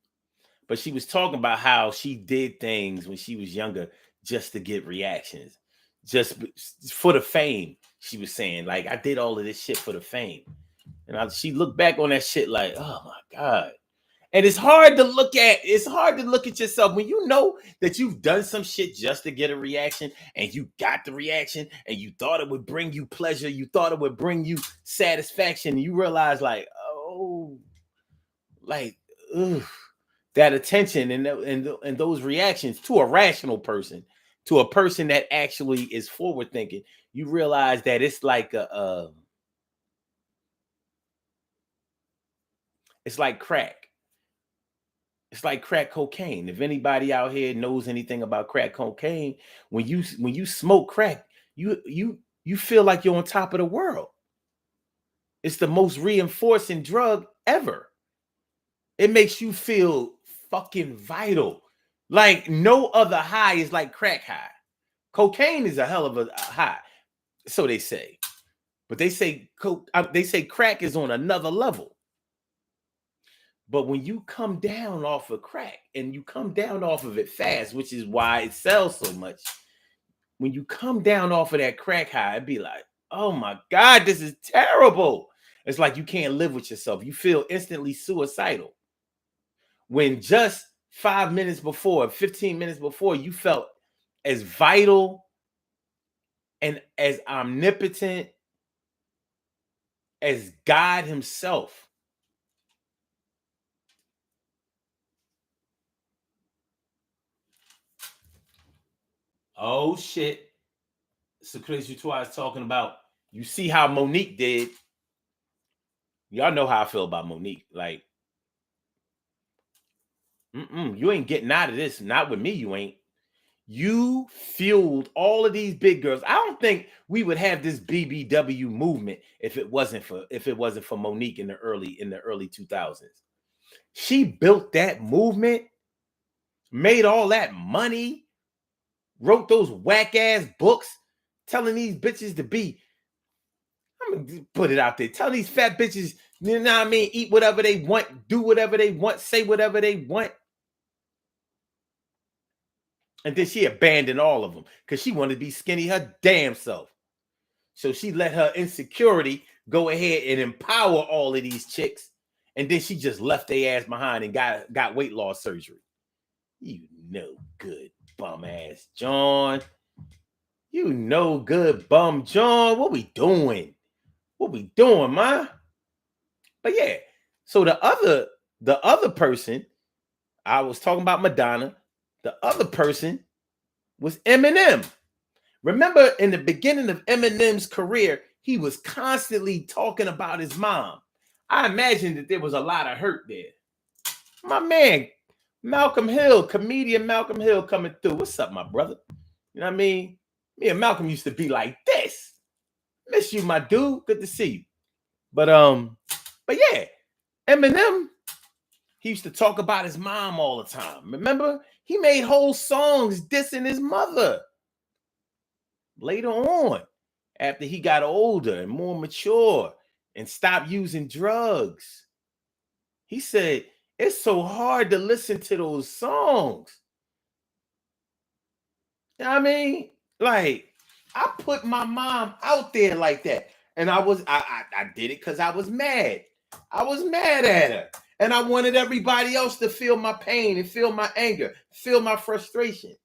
[SPEAKER 1] But she was talking about how she did things when she was younger just to get reactions, just for the fame. She was saying, like, I did all of this shit for the fame. And she looked back on that shit like, oh my God. And it's hard to look at. It's hard to look at yourself when you know that you've done some shit just to get a reaction, and you got the reaction, and you thought it would bring you pleasure. You thought it would bring you satisfaction. And you realize, like, oh, like, ugh, that attention and those reactions to a rational person, to a person that actually is forward thinking. You realize that it's like it's like crack. It's like crack cocaine. If anybody out here knows anything about crack cocaine, when you smoke crack, you feel like you're on top of the world. It's the most reinforcing drug ever. It makes you feel fucking vital. Like no other high is like crack high. Cocaine is a hell of a high, so they say. But they say crack is on another level. But when you come down off of crack, and you come down off of it fast, which is why it sells so much, when you come down off of that crack high, it'd be like, oh my God, this is terrible. It's like you can't live with yourself. You feel instantly suicidal. When just 5 minutes before, 15 minutes before, you felt as vital and as omnipotent as God himself. Oh shit. So Chris Utah is talking about, you see how Monique did. Y'all know how I feel about Monique. Like, you ain't getting out of this. Not with me, you ain't. You fueled all of these big girls. I don't think we would have this BBW movement if it wasn't for Monique in the early 2000s. She built that movement made all that money, wrote those whack ass books telling these bitches to be, I'm gonna put it out there, telling these fat bitches, you know what I mean, eat whatever they want, do whatever they want, say whatever they want. And then she abandoned all of them because she wanted to be skinny her damn self. So she let her insecurity go ahead and empower all of these chicks. And then she just left their ass behind and got weight loss surgery. You know good bum ass John. You know good bum John. What we doing? What we doing, man? But yeah, so the other person, I was talking about Madonna. The other person was Eminem. Remember, in the beginning of Eminem's career, he was constantly talking about his mom. I imagine that there was a lot of hurt there. My man, Malcolm Hill, comedian Malcolm Hill coming through. What's up, my brother? You know what I mean? Me and Malcolm used to be like this. Miss you, my dude. Good to see you. But yeah, Eminem, he used to talk about his mom all the time. Remember? He made whole songs dissing his mother. Later on, after he got older and more mature and stopped using drugs, he said, it's so hard to listen to those songs. You know what I mean? Like, I put my mom out there like that. And I did it because I was mad. I was mad at her. And I wanted everybody else to feel my pain and feel my anger, feel my frustration.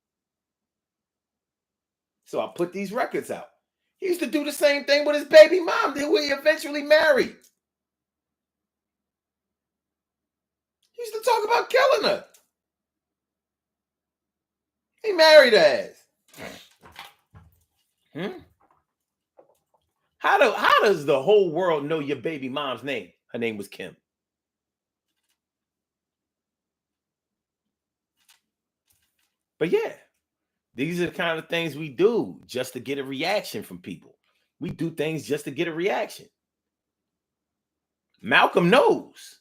[SPEAKER 1] So I put these records out. He used to do the same thing with his baby mom, who he eventually married. He used to talk about killing her. He married her ass. How does the whole world know your baby mom's name? Her name was Kim. But yeah, these are the kind of things we do just to get a reaction from people. We do things just to get a reaction. Malcolm knows.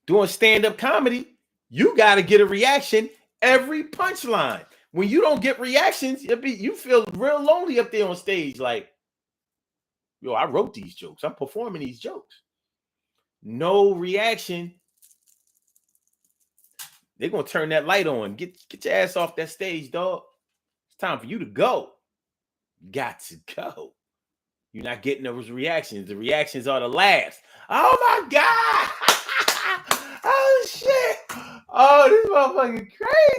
[SPEAKER 1] Doing stand-up comedy, you got to get a reaction every punchline. When you don't get reactions, you feel real lonely up there on stage. Like, yo, I wrote these jokes. I'm performing these jokes. No reaction. They're going to turn that light on. Get your ass off that stage, dog. It's time for you to go. You got to go. You're not getting those reactions. The reactions are the laughs. Oh, my God. Oh, shit. Oh, this motherfucker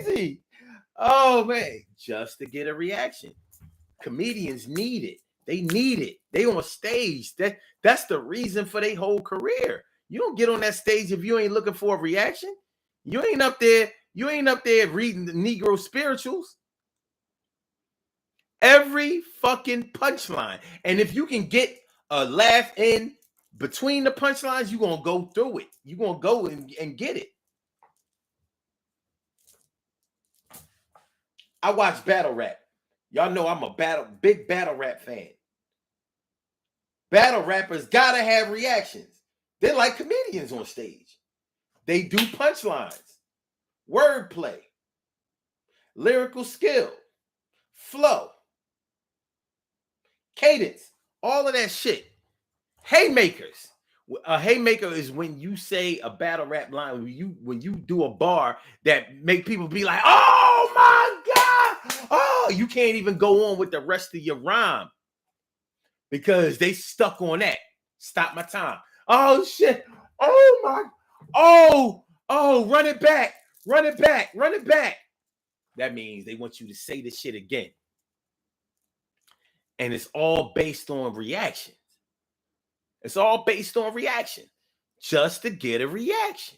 [SPEAKER 1] crazy. Oh, man. Just to get a reaction. Comedians need it. They need it. They on stage. That's the reason for their whole career. You don't get on that stage if you ain't looking for a reaction. You ain't up there reading the Negro spirituals. Every fucking punchline. And if you can get a laugh in between the punchlines, you're going to go through it. You're going to go and get it. I watch battle rap. Y'all know I'm a big battle rap fan. Battle rappers gotta have reactions. They're like comedians on stage. They do punchlines, wordplay, lyrical skill, flow, cadence, all of that shit. Haymakers. A haymaker is when you say a battle rap line, when you do a bar that make people be like, oh my God, oh, you can't even go on with the rest of your rhyme because they stuck on that. Stop my time. Oh shit. Oh my. Oh, run it back. Run it back. Run it back. That means they want you to say this shit again. And it's all based on reaction. It's all based on reaction. Just to get a reaction.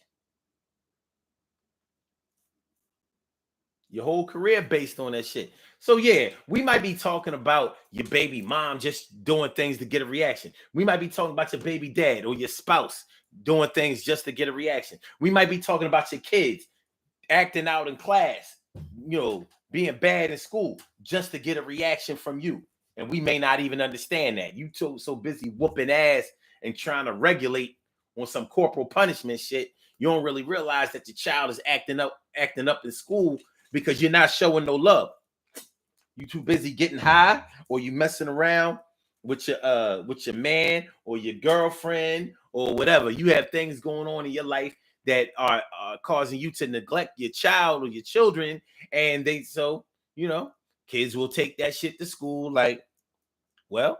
[SPEAKER 1] Your whole career based on that shit. So yeah, we might be talking about your baby mom just doing things to get a reaction. We might be talking about your baby dad or your spouse doing things just to get a reaction. We might be talking about your kids acting out in class, being bad in school just to get a reaction from you. And we may not even understand that. You so busy whooping ass and trying to regulate on some corporal punishment shit. you don't really realize that your child is acting up in school because you're not showing no love. You too busy getting high, or you messing around with your man or your girlfriend or whatever. You have things going on in your life that are causing you to neglect your child or your children, and kids will take that shit to school like, well,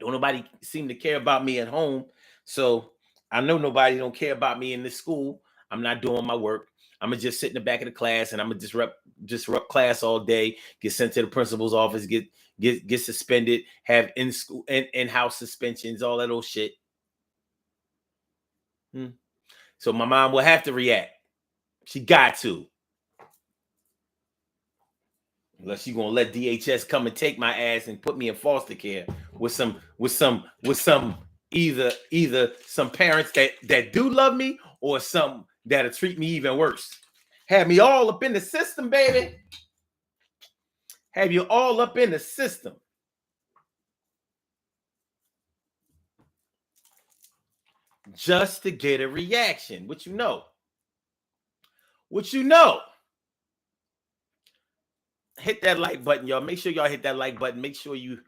[SPEAKER 1] don't nobody seem to care about me at home, so I know nobody don't care about me in this school. I'm not doing my work. I'm gonna just sit in the back of the class and I'm gonna disrupt class all day, get sent to the principal's office, get suspended, have in-house suspensions, all that old shit. So my mom will have to react. She got to. Unless she's gonna let DHS come and take my ass and put me in foster care with some either some parents that do love me or some that'll treat me even worse. Have me all up in the system, baby. Have you all up in the system. Just to get a reaction. What you know? Hit that like button, y'all. Make sure y'all hit that like button. Make sure you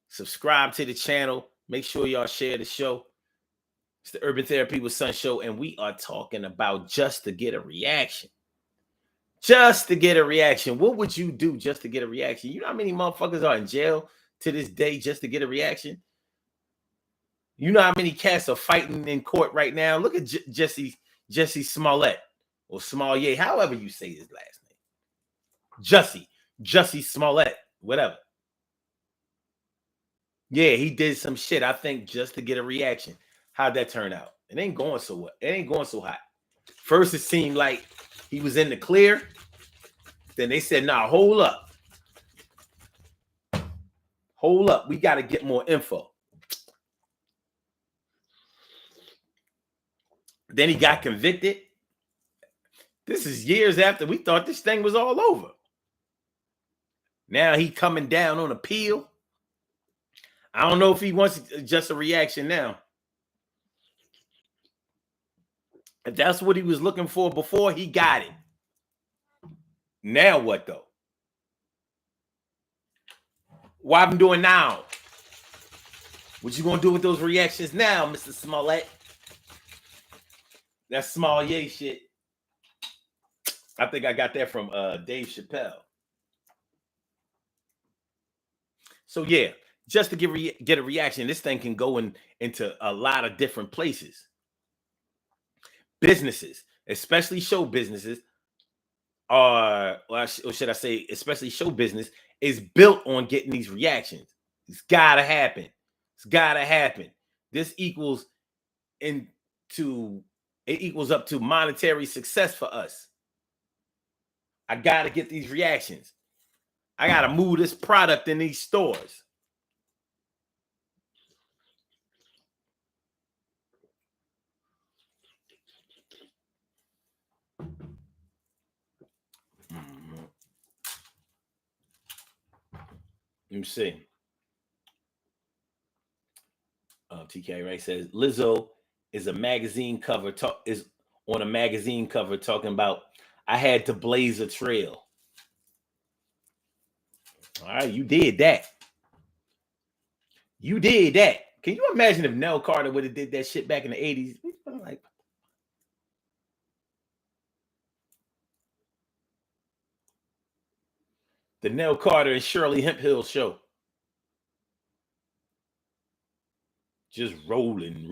[SPEAKER 1] subscribe to the channel. Make sure y'all share the show. It's the Urban Therapy with Son show, and we are talking about just to get a reaction. Just to get a reaction. What would you do just to get a reaction? You know how many motherfuckers are in jail to this day just to get a reaction? You know how many cats are fighting in court right now? Look at Jesse Smollett or Smollett, however you say his last name. Jussie Smollett, whatever. Yeah, he did some shit, I think, just to get a reaction. How'd that turn out? It ain't going so well. It ain't going so hot. First, it seemed like he was in the clear. Then they said, nah, hold up. Hold up. We got to get more info. Then he got convicted. This is years after we thought this thing was all over. Now he coming down on appeal. I don't know if he wants just a reaction now. If that's what he was looking for before, he got it. Now what, though? What I'm doing now? What you gonna do with those reactions now, Mr. Smollett? That small yay shit. I think I got that from Dave Chappelle. So yeah, just to get a reaction, this thing can go into a lot of different places. Businesses, especially show businesses, or should I say, especially show business, is built on getting these reactions. It's gotta happen. It's gotta happen. This equals up to monetary success for us. I gotta get these reactions. I gotta move this product in these stores. Let me see. TK Ray says Lizzo is on a magazine cover talking about I had to blaze a trail. All right, you did that. You did that. Can you imagine if Nell Carter would have did that shit back in the 80s? Like, the Nell Carter and Shirley Hemphill show. Just rolling, just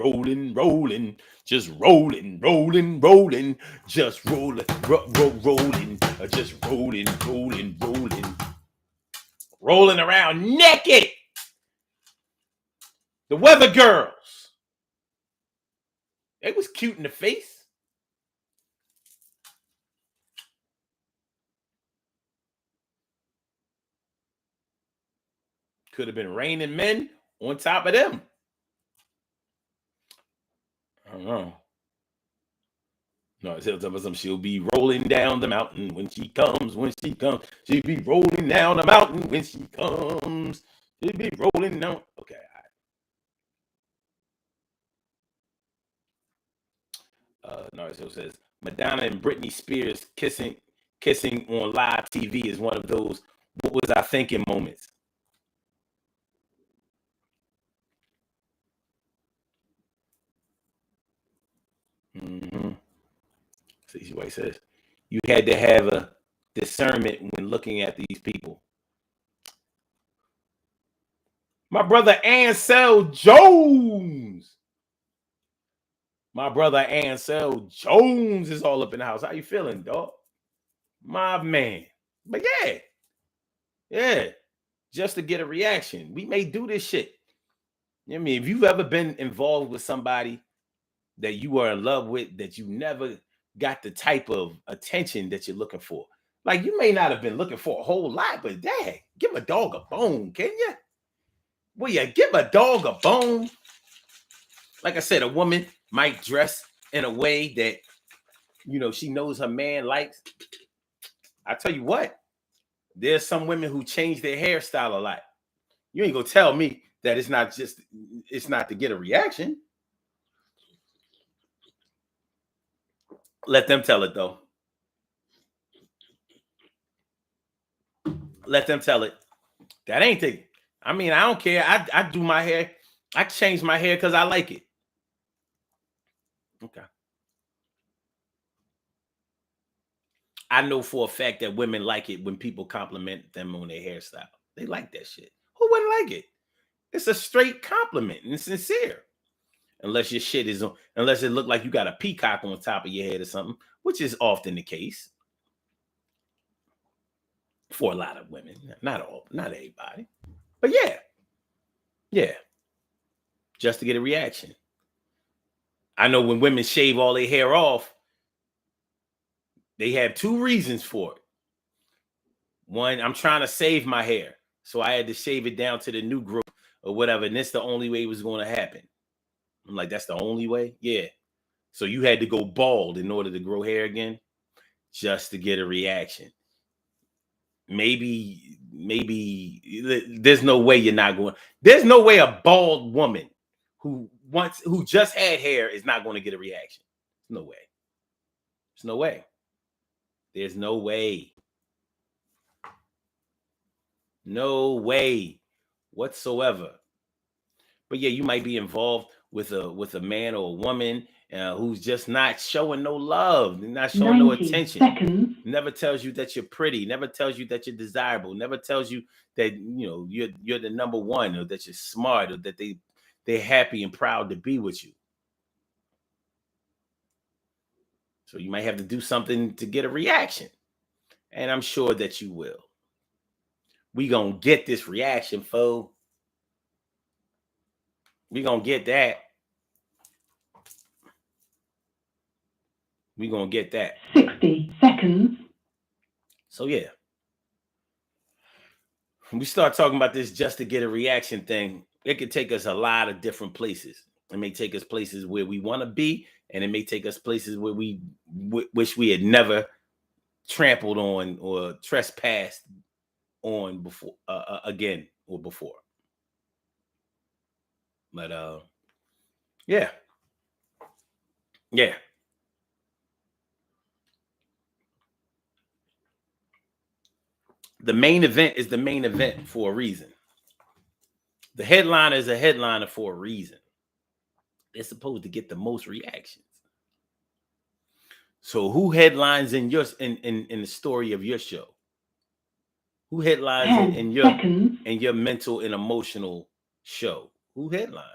[SPEAKER 1] rolling, just rolling, rolling, just rolling, rolling around naked. The Weather Girls. It was cute in the face. Could have been Raining Men on top of them. I don't know. No, she'll be rolling down the mountain when she comes. She'll be rolling down the mountain when she comes. She'll be rolling down. Okay. Narzo says Madonna and Britney Spears kissing on live TV is one of those "what was I thinking" moments. Mm-hmm. See what he says. You had to have a discernment when looking at these people. My brother Ansel Jones. My brother Ansel Jones is all up in the house. How you feeling, dog? My man. But yeah. Just to get a reaction. We may do this shit. You know what I mean? If you've ever been involved with somebody that you are in love with, that you never got the type of attention that you're looking for. Like, you may not have been looking for a whole lot, but dang, give a dog a bone, can you? Will you give a dog a bone? Like I said, a woman might dress in a way that, you know, she knows her man likes. I tell you what, there's some women who change their hairstyle a lot. You ain't gonna tell me that it's not to get a reaction. Let them tell it though. Let them tell it. That ain't the. I mean, I don't care. I do my hair. I change my hair because I like it. Okay. I know for a fact that women like it when people compliment them on their hairstyle. They like that shit. Who wouldn't like it? It's a straight compliment and sincere. Unless your shit is on, unless it look like you got a peacock on top of your head or something, which is often the case for a lot of women. Not all, not everybody. But yeah. Just to get a reaction. I know when women shave all their hair off, they have two reasons for it. One, I'm trying to save my hair, so I had to shave it down to the new growth or whatever, and that's the only way it was going to happen. I'm like, that's the only way? Yeah. So you had to go bald in order to grow hair again, just to get a reaction. Maybe there's no way you're not going. There's no way a bald woman who just had hair is not going to get a reaction. No way. There's no way. There's no way. No way whatsoever. But yeah, you might be involved with a man or a woman who's just not showing no love, not showing no attention. Seconds. Never tells you that you're pretty. Never tells you that you're desirable. Never tells you that you're the number one, or that you're smart, or that they're happy and proud to be with you. So you might have to do something to get a reaction, and I'm sure that you will. We gonna get this reaction, fool. We gonna get that. We gonna get that. 60 seconds. So yeah. When we start talking about this just to get a reaction thing, it could take us a lot of different places. It may take us places where we want to be, and it may take us places where we wish we had never trampled on or trespassed on before again or before. But yeah. The main event is the main event for a reason. The headliner is a headliner for a reason. They're supposed to get the most reactions. So who headlines in the story of your show? Who headlines in your mental and emotional show? Who headlines?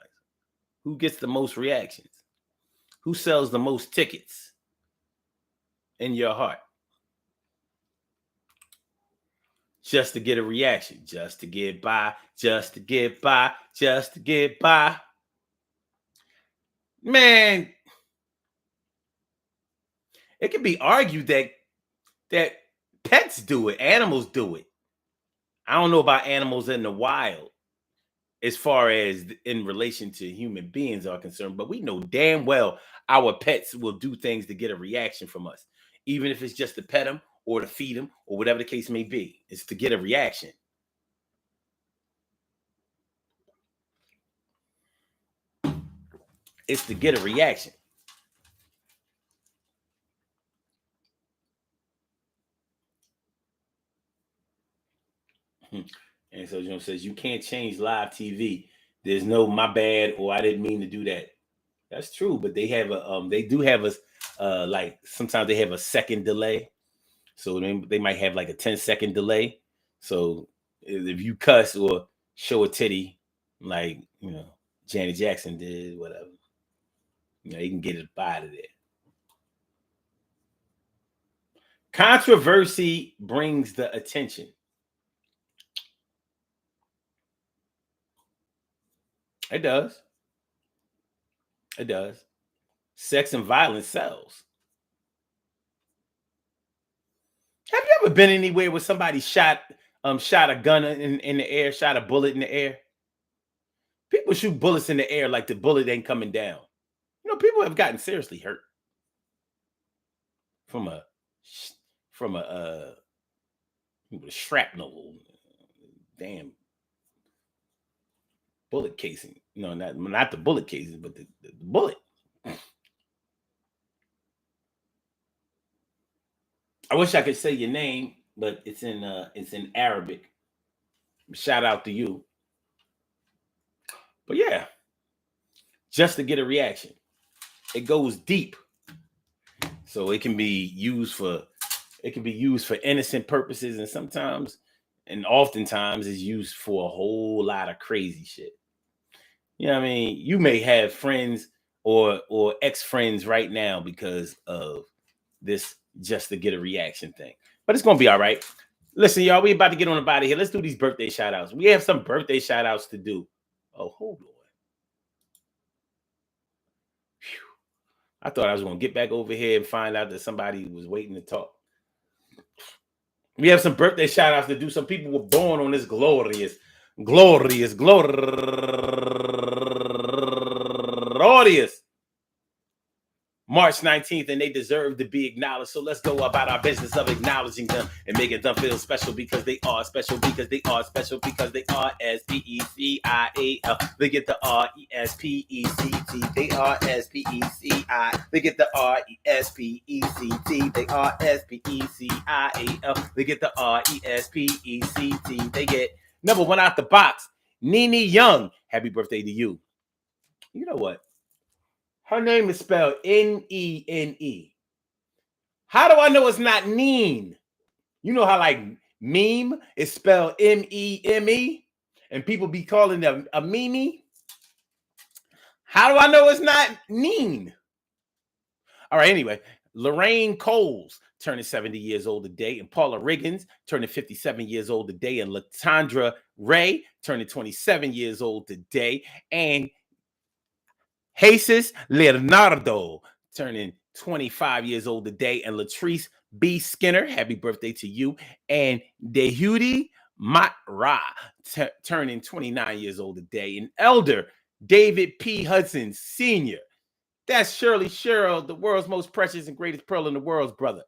[SPEAKER 1] Who gets the most reactions? Who sells the most tickets in your heart? Just to get a reaction, just to get by, just to get by, just to get by. Man, it can be argued that pets do it, animals do it. I don't know about animals in the wild as far as in relation to human beings are concerned, but we know damn well our pets will do things to get a reaction from us, even if it's just to pet them or to feed them or whatever the case may be. It's to get a reaction. It's to get a reaction. And so says you can't change live TV. There's no my bad or I didn't mean to do that. That's true, but they have a they do have a like sometimes they have a second delay. So they might have like a 10-second delay. So if you cuss or show a titty, like Janet Jackson did, whatever, you can get it out of there. Controversy brings the attention. It does. It does. Sex and violence sells. Have you ever been anywhere where somebody shot a gun in the air, shot a bullet in the air? People shoot bullets in the air like the bullet ain't coming down. People have gotten seriously hurt from a shrapnel, damn bullet casing. No, not the bullet casing, but the bullet. I wish I could say your name, but it's in Arabic. Shout out to you. But yeah, just to get a reaction. It goes deep. So it can be used for innocent purposes, and sometimes and oftentimes is used for a whole lot of crazy shit. You know what I mean? You may have friends or ex-friends right now because of this just to get a reaction thing. But it's gonna be all right. Listen, y'all, we about to get on the out of here. Let's do these birthday shout outs. We have some birthday shout outs to do. Oh, hold on. Whew. I thought I was gonna get back over here and find out that somebody was waiting to talk. We have some birthday shout outs to do. Some people were born on this glorious March 19th, and they deserve to be acknowledged. So let's go about our business of acknowledging them and making them feel special because they are special, because they are special, because they are S-P-E-C-I-A-L. They get the R-E-S-P-E-C-T. They are S-P-E-C-I. They get the R-E-S-P-E-C-T. They are S-P-E-C-I-A-L. They get the R-E-S-P-E-C-T. They get number one out the box, Nene Young. Happy birthday to you. You know what? Her name is spelled N-E-N-E. How do I know it's not Neen? You know how like meme is spelled M-E-M-E and people be calling them a Mimi? How do I know it's not Neen? All right, anyway, Lorraine Coles turning 70 years old today, and Paula Riggins turning 57 years old today, and Latondra Ray turning 27 years old today, and Jesus Leonardo turning 25 years old today, and Latrice B. Skinner, happy birthday to you, and Dehudi Matra turning 29 years old today, and Elder David P. Hudson Sr., that's Shirley Cheryl, the world's most precious and greatest pearl in the world's brother,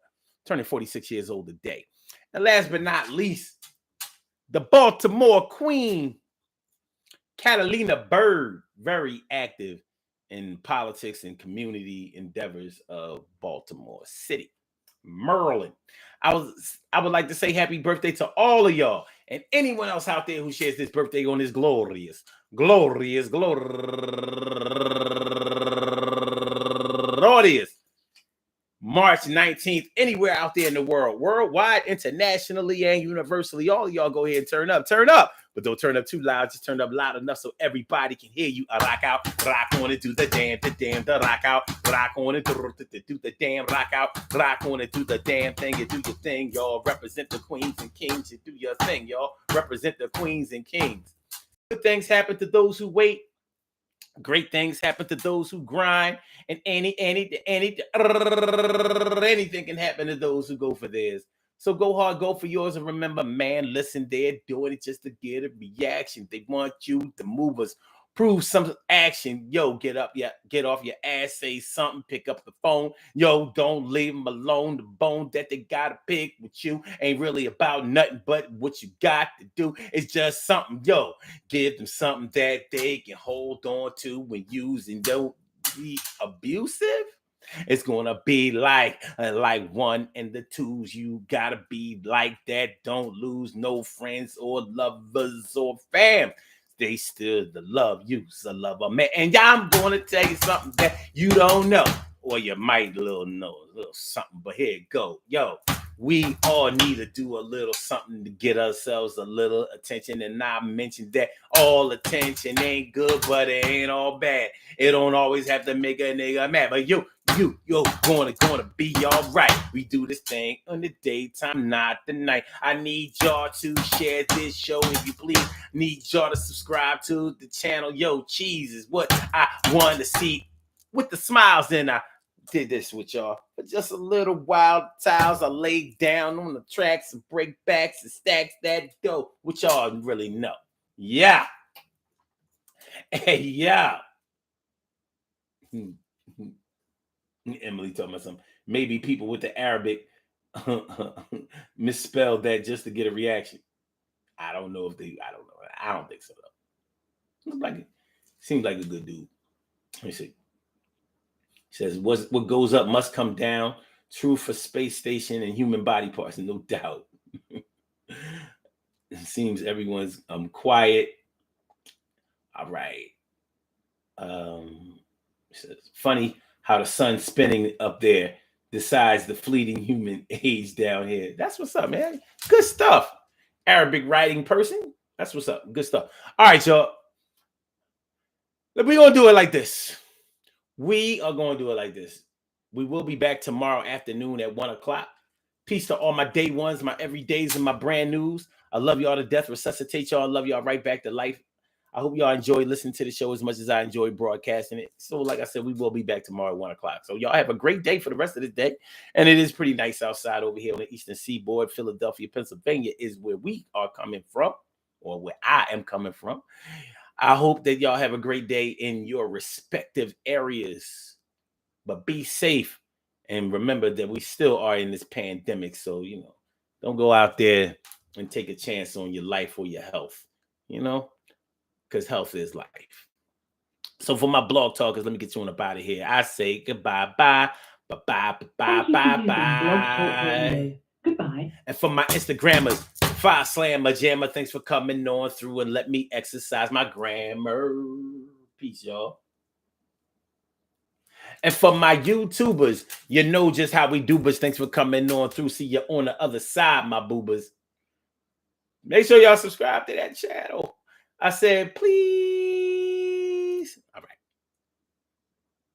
[SPEAKER 1] turning 46 years old today. And last but not least, the Baltimore Queen, Catalina Bird, very active in politics and community endeavors of Baltimore City, Maryland. I would like to say happy birthday to all of y'all and anyone else out there who shares this birthday on this glorious March 19th, anywhere out there in the world, worldwide, internationally, and universally. All of y'all go ahead and turn up. But don't turn up too loud. Just turn up loud enough so everybody can hear you. Rock out, rock on and do the damn, the rock out, rock on and do the damn, rock out, rock on and do the damn thing. You do your thing, y'all. Represent the queens and kings. You do your thing, y'all. Represent the queens and kings. Good things happen to those who wait. Great things happen to those who grind, and anything can happen to those who go for theirs. So go hard, go for yours, and remember, man, listen, they're doing it just to get a reaction. They want you to move us, prove some action. Yo, get off your ass, say something, pick up the phone. Yo, don't leave them alone. The bone that they gotta pick with you ain't really about nothing but what you got to do. It's just something. Yo, give them something that they can hold on to when using. Don't be abusive. It's gonna be like 1 and the 2s. You gotta be like that. Don't lose no friends or lovers or fam. They still the love you's a lover, man. And I'm gonna tell you something that you don't know, or you might know a little something. But here it go, yo. We all need to do a little something to get ourselves a little attention. And I mentioned that all attention ain't good, but it ain't all bad. It don't always have to make a nigga mad. But you're gonna be all right. We do this thing in the daytime, not the night. I need y'all to share this show if you please. Need y'all to subscribe to the channel. Yo, cheese is what I want to see with the smiles. And I did this with y'all for just a little while. Tiles I laid down on the tracks and break backs and stacks that dough, which y'all really know. Yeah. Hey, yeah. Emily told me something. Maybe people with the Arabic misspelled that just to get a reaction. I don't know. I don't think so though. Seems like a good dude. Let me see. He says, what goes up must come down. True for space station and human body parts, no doubt. It seems everyone's quiet. All right. It says, funny how the sun's spinning up there decides the fleeting human age down here. That's what's up, man. Good stuff. Arabic writing person. That's what's up. Good stuff. All right, y'all. We're going to do it like this. We are going to do it like this. We will be back tomorrow afternoon at 1 o'clock. Peace to all my day ones, my everydays, and my brand news. I love y'all to death. Resuscitate y'all. I love y'all right back to life. I hope y'all enjoy listening to the show as much as I enjoy broadcasting it. So, like I said, we will be back tomorrow at 1 o'clock. So, y'all have a great day for the rest of the day. And it is pretty nice outside over here on the Eastern Seaboard. Philadelphia, Pennsylvania is where we are coming from, or where I am coming from. I hope that y'all have a great day in your respective areas. But be safe. And remember that we still are in this pandemic. So, don't go out there and take a chance on your life or your health, because health is life. So for my blog talkers, let me get you on up out of here. I say goodbye, bye, bye, bye, bye, bye, bye.
[SPEAKER 2] Goodbye.
[SPEAKER 1] And for my Instagrammers, Fire Slammer Jammer, thanks for coming on through and let me exercise my grammar. Peace, y'all. And for my YouTubers, you know just how we do, but thanks for coming on through. See you on the other side, my boobers. Make sure y'all subscribe to that channel. I said, please.